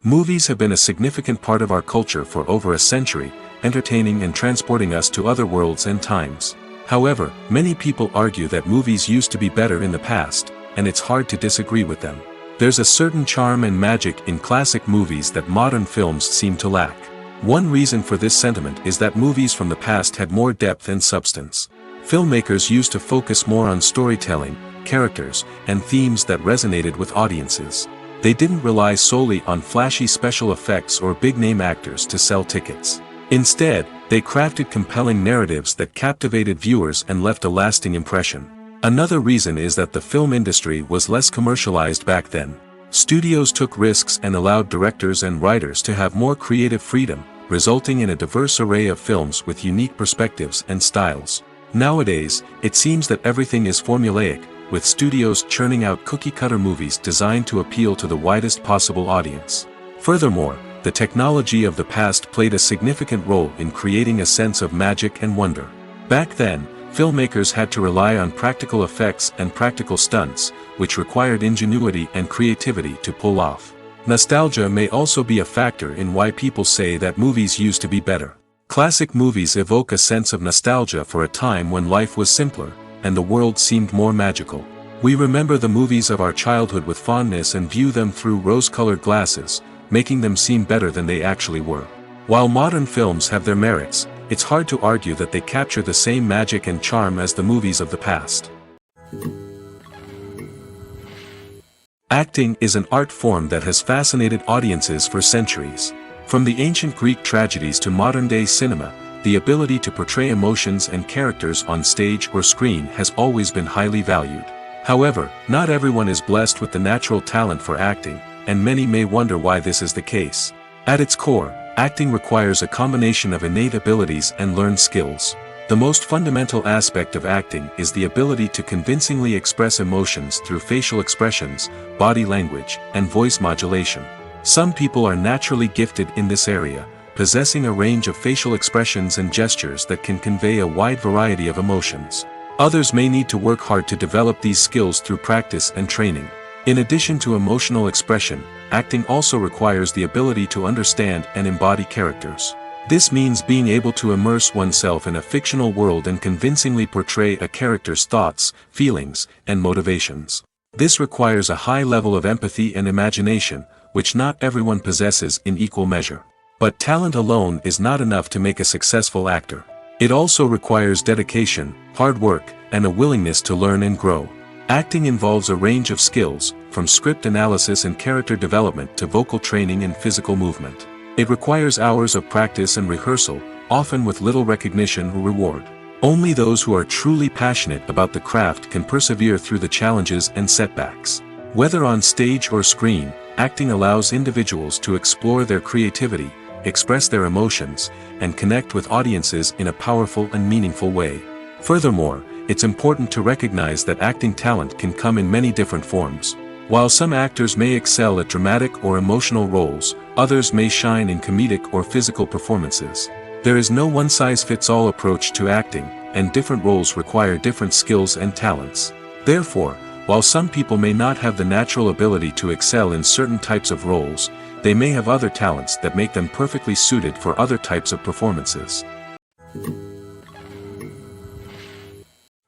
Movies have been a significant part of our culture for over a century, entertaining and transporting us to other worlds and times. However, many people argue that movies used to be better in the past, and it's hard to disagree with them. There's a certain charm and magic in classic movies that modern films seem to lack. One reason for this sentiment is that movies from the past had more depth and substance. Filmmakers used to focus more on storytelling, characters, and themes that resonated with audiences. They didn't rely solely on flashy special effects or big-name actors to sell tickets. Instead, they crafted compelling narratives that captivated viewers and left a lasting impression. Another reason is that the film industry was less commercialized back then. Studios took risks and allowed directors and writers to have more creative freedom, resulting in a diverse array of films with unique perspectives and styles. Nowadays, it seems that everything is formulaic, with studios churning out cookie-cutter movies designed to appeal to the widest possible audience. Furthermore, the technology of the past played a significant role in creating a sense of magic and wonder. Back then, filmmakers had to rely on practical effects and practical stunts, which required ingenuity and creativity to pull off. Nostalgia may also be a factor in why people say that movies used to be better. Classic movies evoke a sense of nostalgia for a time when life was simpler, and the world seemed more magical. We remember the movies of our childhood with fondness and view them through rose-colored glasses, making them seem better than they actually were. While modern films have their merits, it's hard to argue that they capture the same magic and charm as the movies of the past. Acting is an art form that has fascinated audiences for centuries. From the ancient Greek tragedies to modern-day cinema, the ability to portray emotions and characters on stage or screen has always been highly valued. However, not everyone is blessed with the natural talent for acting, and many may wonder why this is the case. At its core, acting requires a combination of innate abilities and learned skills. The most fundamental aspect of acting is the ability to convincingly express emotions through facial expressions, body language, and voice modulation. Some people are naturally gifted in this area, possessing a range of facial expressions and gestures that can convey a wide variety of emotions. Others may need to work hard to develop these skills through practice and training. In addition to emotional expression, acting also requires the ability to understand and embody characters. This means being able to immerse oneself in a fictional world and convincingly portray a character's thoughts, feelings, and motivations. This requires a high level of empathy and imagination, which not everyone possesses in equal measure. But talent alone is not enough to make a successful actor. It also requires dedication, hard work, and a willingness to learn and grow. Acting involves a range of skills, from script analysis and character development to vocal training and physical movement. It requires hours of practice and rehearsal, often with little recognition or reward. Only those who are truly passionate about the craft can persevere through the challenges and setbacks. Whether on stage or screen, acting allows individuals to explore their creativity, express their emotions, and connect with audiences in a powerful and meaningful way. Furthermore, it's important to recognize that acting talent can come in many different forms. While some actors may excel at dramatic or emotional roles, others may shine in comedic or physical performances. There is no one-size-fits-all approach to acting, and different roles require different skills and talents. Therefore, while some people may not have the natural ability to excel in certain types of roles, they may have other talents that make them perfectly suited for other types of performances.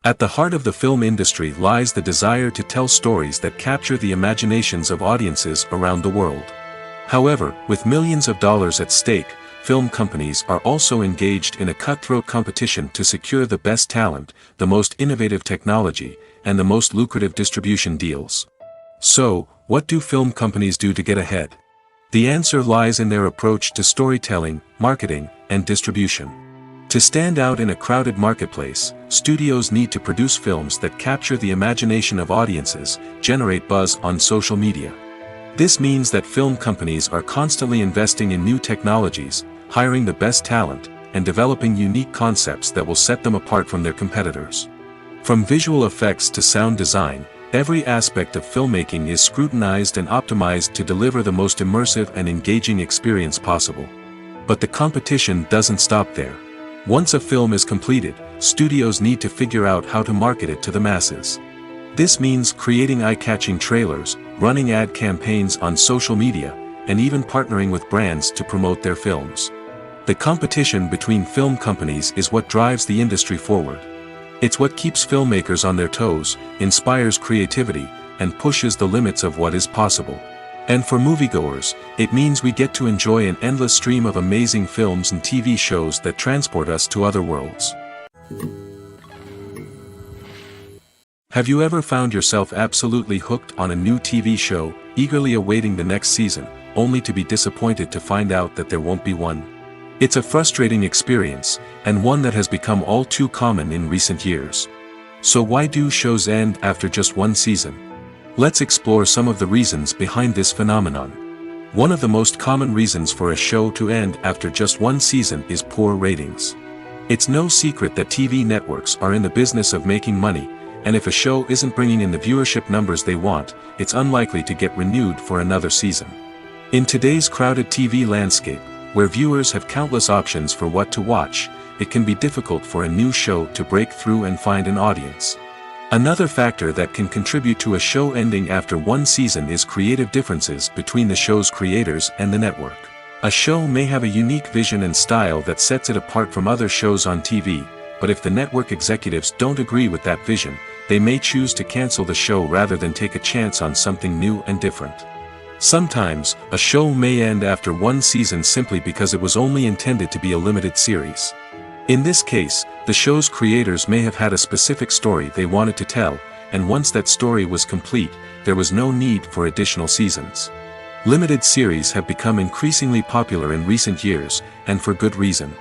At the heart of the film industry lies the desire to tell stories that capture the imaginations of audiences around the world. However, with millions of dollars at stake, film companies are also engaged in a cutthroat competition to secure the best talent, the most innovative technology, and the most lucrative distribution deals. So, what do film companies do to get ahead? The answer lies in their approach to storytelling, marketing, and distribution. To stand out in a crowded marketplace, studios need to produce films that capture the imagination of audiences, generate buzz on social media. This means that film companies are constantly investing in new technologies, hiring the best talent, and developing unique concepts that will set them apart from their competitors. From visual effects to sound design, every aspect of filmmaking is scrutinized and optimized to deliver the most immersive and engaging experience possible. But the competition doesn't stop there. Once a film is completed, studios need to figure out how to market it to the masses. This means creating eye-catching trailers, running ad campaigns on social media, and even partnering with brands to promote their films. The competition between film companies is what drives the industry forward. It's what keeps filmmakers on their toes, inspires creativity, and pushes the limits of what is possible. And for moviegoers, it means we get to enjoy an endless stream of amazing films and TV shows that transport us to other worlds. Have you ever found yourself absolutely hooked on a new TV show, eagerly awaiting the next season, only to be disappointed to find out that there won't be one? It's a frustrating experience, and one that has become all too common in recent years. So why do shows end after just one season? Let's explore some of the reasons behind this phenomenon. One of the most common reasons for a show to end after just one season is poor ratings. It's no secret that TV networks are in the business of making money, and if a show isn't bringing in the viewership numbers they want, it's unlikely to get renewed for another season. In today's crowded TV landscape, where viewers have countless options for what to watch, it can be difficult for a new show to break through and find an audience. Another factor that can contribute to a show ending after one season is creative differences between the show's creators and the network. A show may have a unique vision and style that sets it apart from other shows on TV, but if the network executives don't agree with that vision, they may choose to cancel the show rather than take a chance on something new and different. Sometimes, a show may end after one season simply because it was only intended to be a limited series. In this case, the show's creators may have had a specific story they wanted to tell, and once that story was complete, there was no need for additional seasons. Limited series have become increasingly popular in recent years, and for good reason.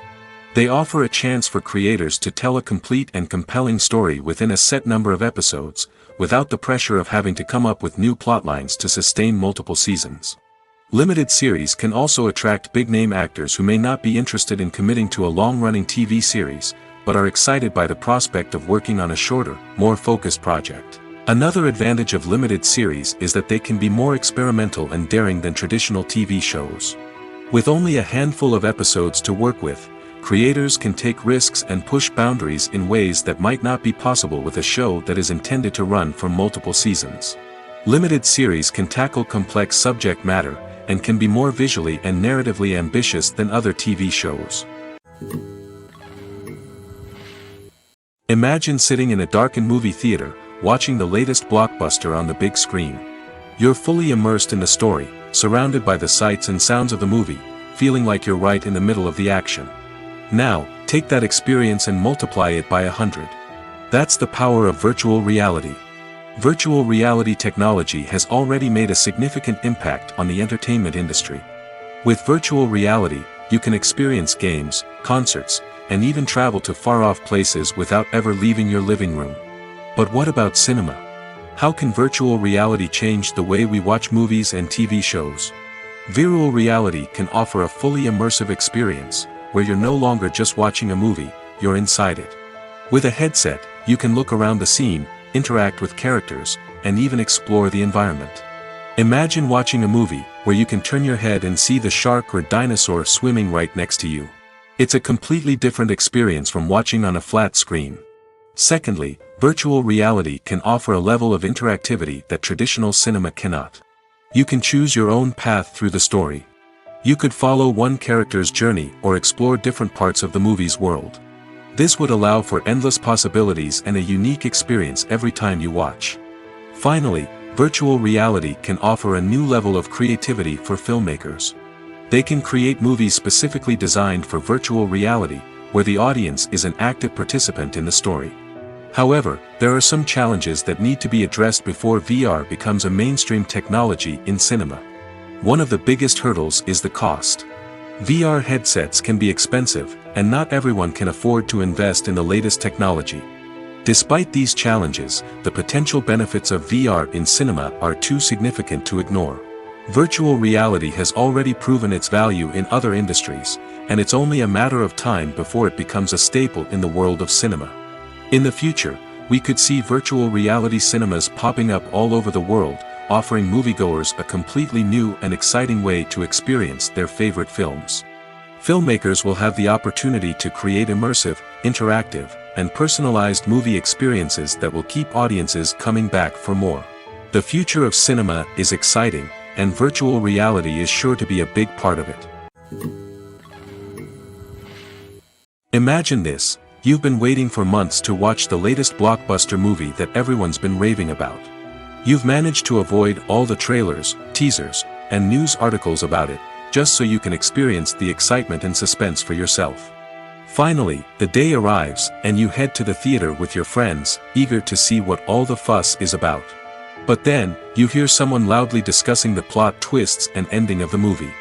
They offer a chance for creators to tell a complete and compelling story within a set number of episodes, without the pressure of having to come up with new plotlines to sustain multiple seasons. Limited series can also attract big-name actors who may not be interested in committing to a long-running TV series, but are excited by the prospect of working on a shorter, more focused project. Another advantage of limited series is that they can be more experimental and daring than traditional TV shows. With only a handful of episodes to work with, creators can take risks and push boundaries in ways that might not be possible with a show that is intended to run for multiple seasons. Limited series can tackle complex subject matter, and can be more visually and narratively ambitious than other TV shows. Imagine sitting in a darkened movie theater, watching the latest blockbuster on the big screen. You're fully immersed in the story, surrounded by the sights and sounds of the movie, feeling like you're right in the middle of the action. Now, take that experience and multiply it by 100. That's the power of virtual reality. Virtual reality technology has already made a significant impact on the entertainment industry. With virtual reality, you can experience games, concerts, and even travel to far-off places without ever leaving your living room. But what about cinema? How can virtual reality change the way we watch movies and TV shows? Virtual reality can offer a fully immersive experience, where you're no longer just watching a movie, you're inside it. With a headset, you can look around the scene, interact with characters, and even explore the environment. Imagine watching a movie where you can turn your head and see the shark or dinosaur swimming right next to you. It's a completely different experience from watching on a flat screen. Secondly, virtual reality can offer a level of interactivity that traditional cinema cannot. You can choose your own path through the story. You could follow one character's journey or explore different parts of the movie's world. This would allow for endless possibilities and a unique experience every time you watch. Finally, virtual reality can offer a new level of creativity for filmmakers. They can create movies specifically designed for virtual reality, where the audience is an active participant in the story. However, there are some challenges that need to be addressed before VR becomes a mainstream technology in cinema. One of the biggest hurdles is the cost. VR headsets can be expensive, and not everyone can afford to invest in the latest technology. Despite these challenges, the potential benefits of VR in cinema are too significant to ignore. Virtual reality has already proven its value in other industries, and it's only a matter of time before it becomes a staple in the world of cinema. In the future, we could see virtual reality cinemas popping up all over the world, offering moviegoers a completely new and exciting way to experience their favorite films. Filmmakers will have the opportunity to create immersive, interactive, and personalized movie experiences that will keep audiences coming back for more. The future of cinema is exciting, and virtual reality is sure to be a big part of it. Imagine this: you've been waiting for months to watch the latest blockbuster movie that everyone's been raving about. You've managed to avoid all the trailers, teasers, and news articles about it, just so you can experience the excitement and suspense for yourself. Finally, the day arrives, and you head to the theater with your friends, eager to see what all the fuss is about. But then, you hear someone loudly discussing the plot twists and ending of the movie.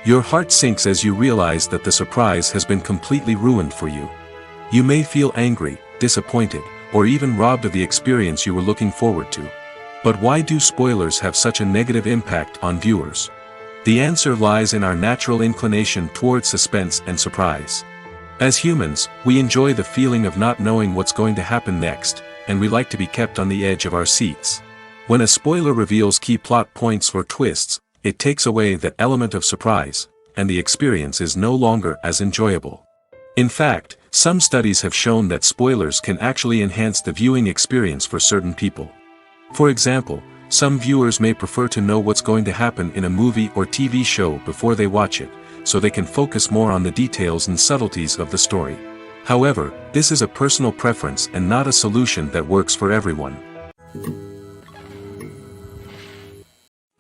Your heart sinks as you realize that the surprise has been completely ruined for you. You may feel angry, disappointed, or even robbed of the experience you were looking forward to. But why do spoilers have such a negative impact on viewers? The answer lies in our natural inclination toward suspense and surprise. As humans, we enjoy the feeling of not knowing what's going to happen next, and we like to be kept on the edge of our seats. When a spoiler reveals key plot points or twists, it takes away that element of surprise, and the experience is no longer as enjoyable. In fact, some studies have shown that spoilers can actually enhance the viewing experience for certain people. For example, some viewers may prefer to know what's going to happen in a movie or TV show before they watch it, so they can focus more on the details and subtleties of the story. However, this is a personal preference and not a solution that works for everyone.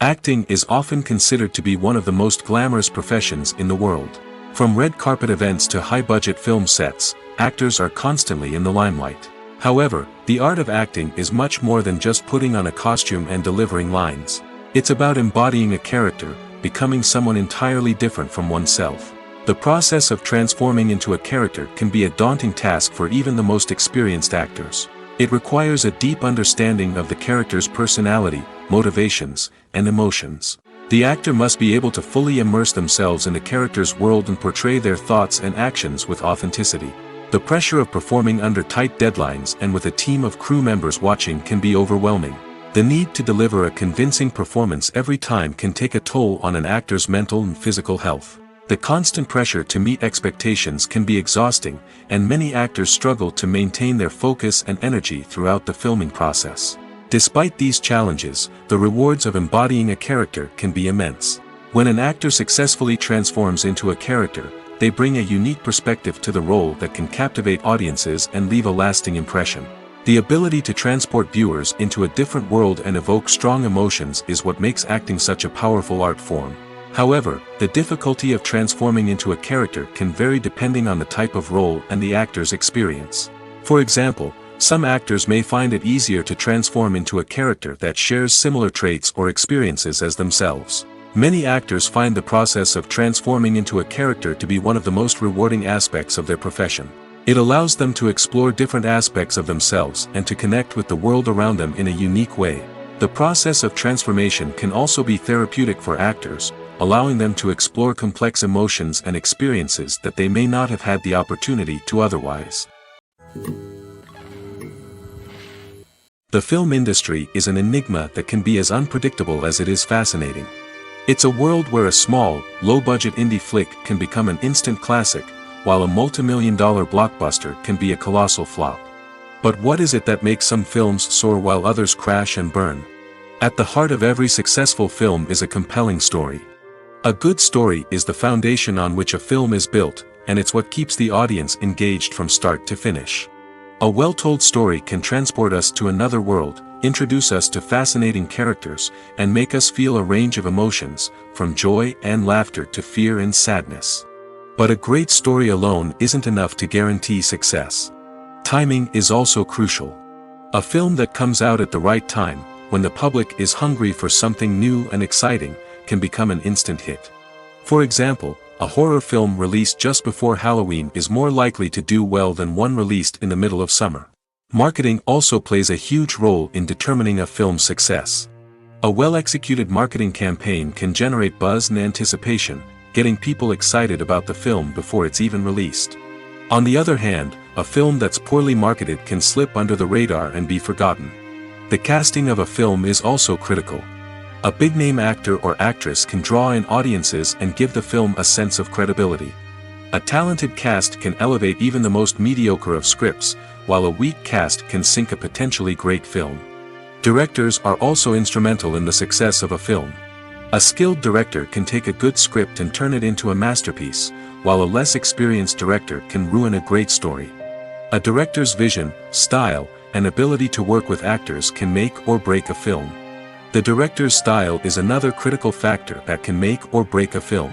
Acting is often considered to be one of the most glamorous professions in the world. From red carpet events to high-budget film sets, actors are constantly in the limelight. However, the art of acting is much more than just putting on a costume and delivering lines. It's about embodying a character, becoming someone entirely different from oneself. The process of transforming into a character can be a daunting task for even the most experienced actors. It requires a deep understanding of the character's personality, motivations, and emotions. The actor must be able to fully immerse themselves in the character's world and portray their thoughts and actions with authenticity. The pressure of performing under tight deadlines and with a team of crew members watching can be overwhelming. The need to deliver a convincing performance every time can take a toll on an actor's mental and physical health. The constant pressure to meet expectations can be exhausting, and many actors struggle to maintain their focus and energy throughout the filming process. Despite these challenges, the rewards of embodying a character can be immense. When an actor successfully transforms into a character, they bring a unique perspective to the role that can captivate audiences and leave a lasting impression. The ability to transport viewers into a different world and evoke strong emotions is what makes acting such a powerful art form. However, the difficulty of transforming into a character can vary depending on the type of role and the actor's experience. For example, some actors may find it easier to transform into a character that shares similar traits or experiences as themselves. Many actors find the process of transforming into a character to be one of the most rewarding aspects of their profession. It allows them to explore different aspects of themselves and to connect with the world around them in a unique way. The process of transformation can also be therapeutic for actors, allowing them to explore complex emotions and experiences that they may not have had the opportunity to otherwise. The film industry is an enigma that can be as unpredictable as it is fascinating. It's a world where a small, low-budget indie flick can become an instant classic, while a multi-million-dollar blockbuster can be a colossal flop. But what is it that makes some films soar while others crash and burn? At the heart of every successful film is a compelling story. A good story is the foundation on which a film is built, and it's what keeps the audience engaged from start to finish. A well-told story can transport us to another world, introduce us to fascinating characters, and make us feel a range of emotions, from joy and laughter to fear and sadness. But a great story alone isn't enough to guarantee success. Timing is also crucial. A film that comes out at the right time, when the public is hungry for something new and exciting, can become an instant hit. For example, a horror film released just before Halloween is more likely to do well than one released in the middle of summer. Marketing also plays a huge role in determining a film's success. A well-executed marketing campaign can generate buzz and anticipation, getting people excited about the film before it's even released. On the other hand, a film that's poorly marketed can slip under the radar and be forgotten. The casting of a film is also critical. A big-name actor or actress can draw in audiences and give the film a sense of credibility. A talented cast can elevate even the most mediocre of scripts, while a weak cast can sink a potentially great film. Directors are also instrumental in the success of a film. A skilled director can take a good script and turn it into a masterpiece, while a less experienced director can ruin a great story. A director's vision, style, and ability to work with actors can make or break a film. The director's style is another critical factor that can make or break a film.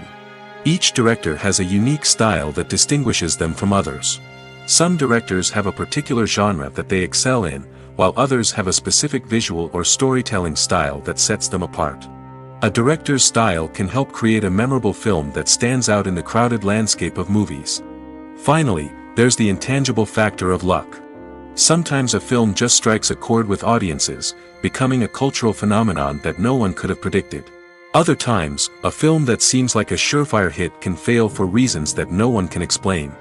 Each director has a unique style that distinguishes them from others. Some directors have a particular genre that they excel in, while others have a specific visual or storytelling style that sets them apart. A director's style can help create a memorable film that stands out in the crowded landscape of movies. Finally, there's the intangible factor of luck. Sometimes a film just strikes a chord with audiences, becoming a cultural phenomenon that no one could have predicted. Other times, a film that seems like a surefire hit can fail for reasons that no one can explain.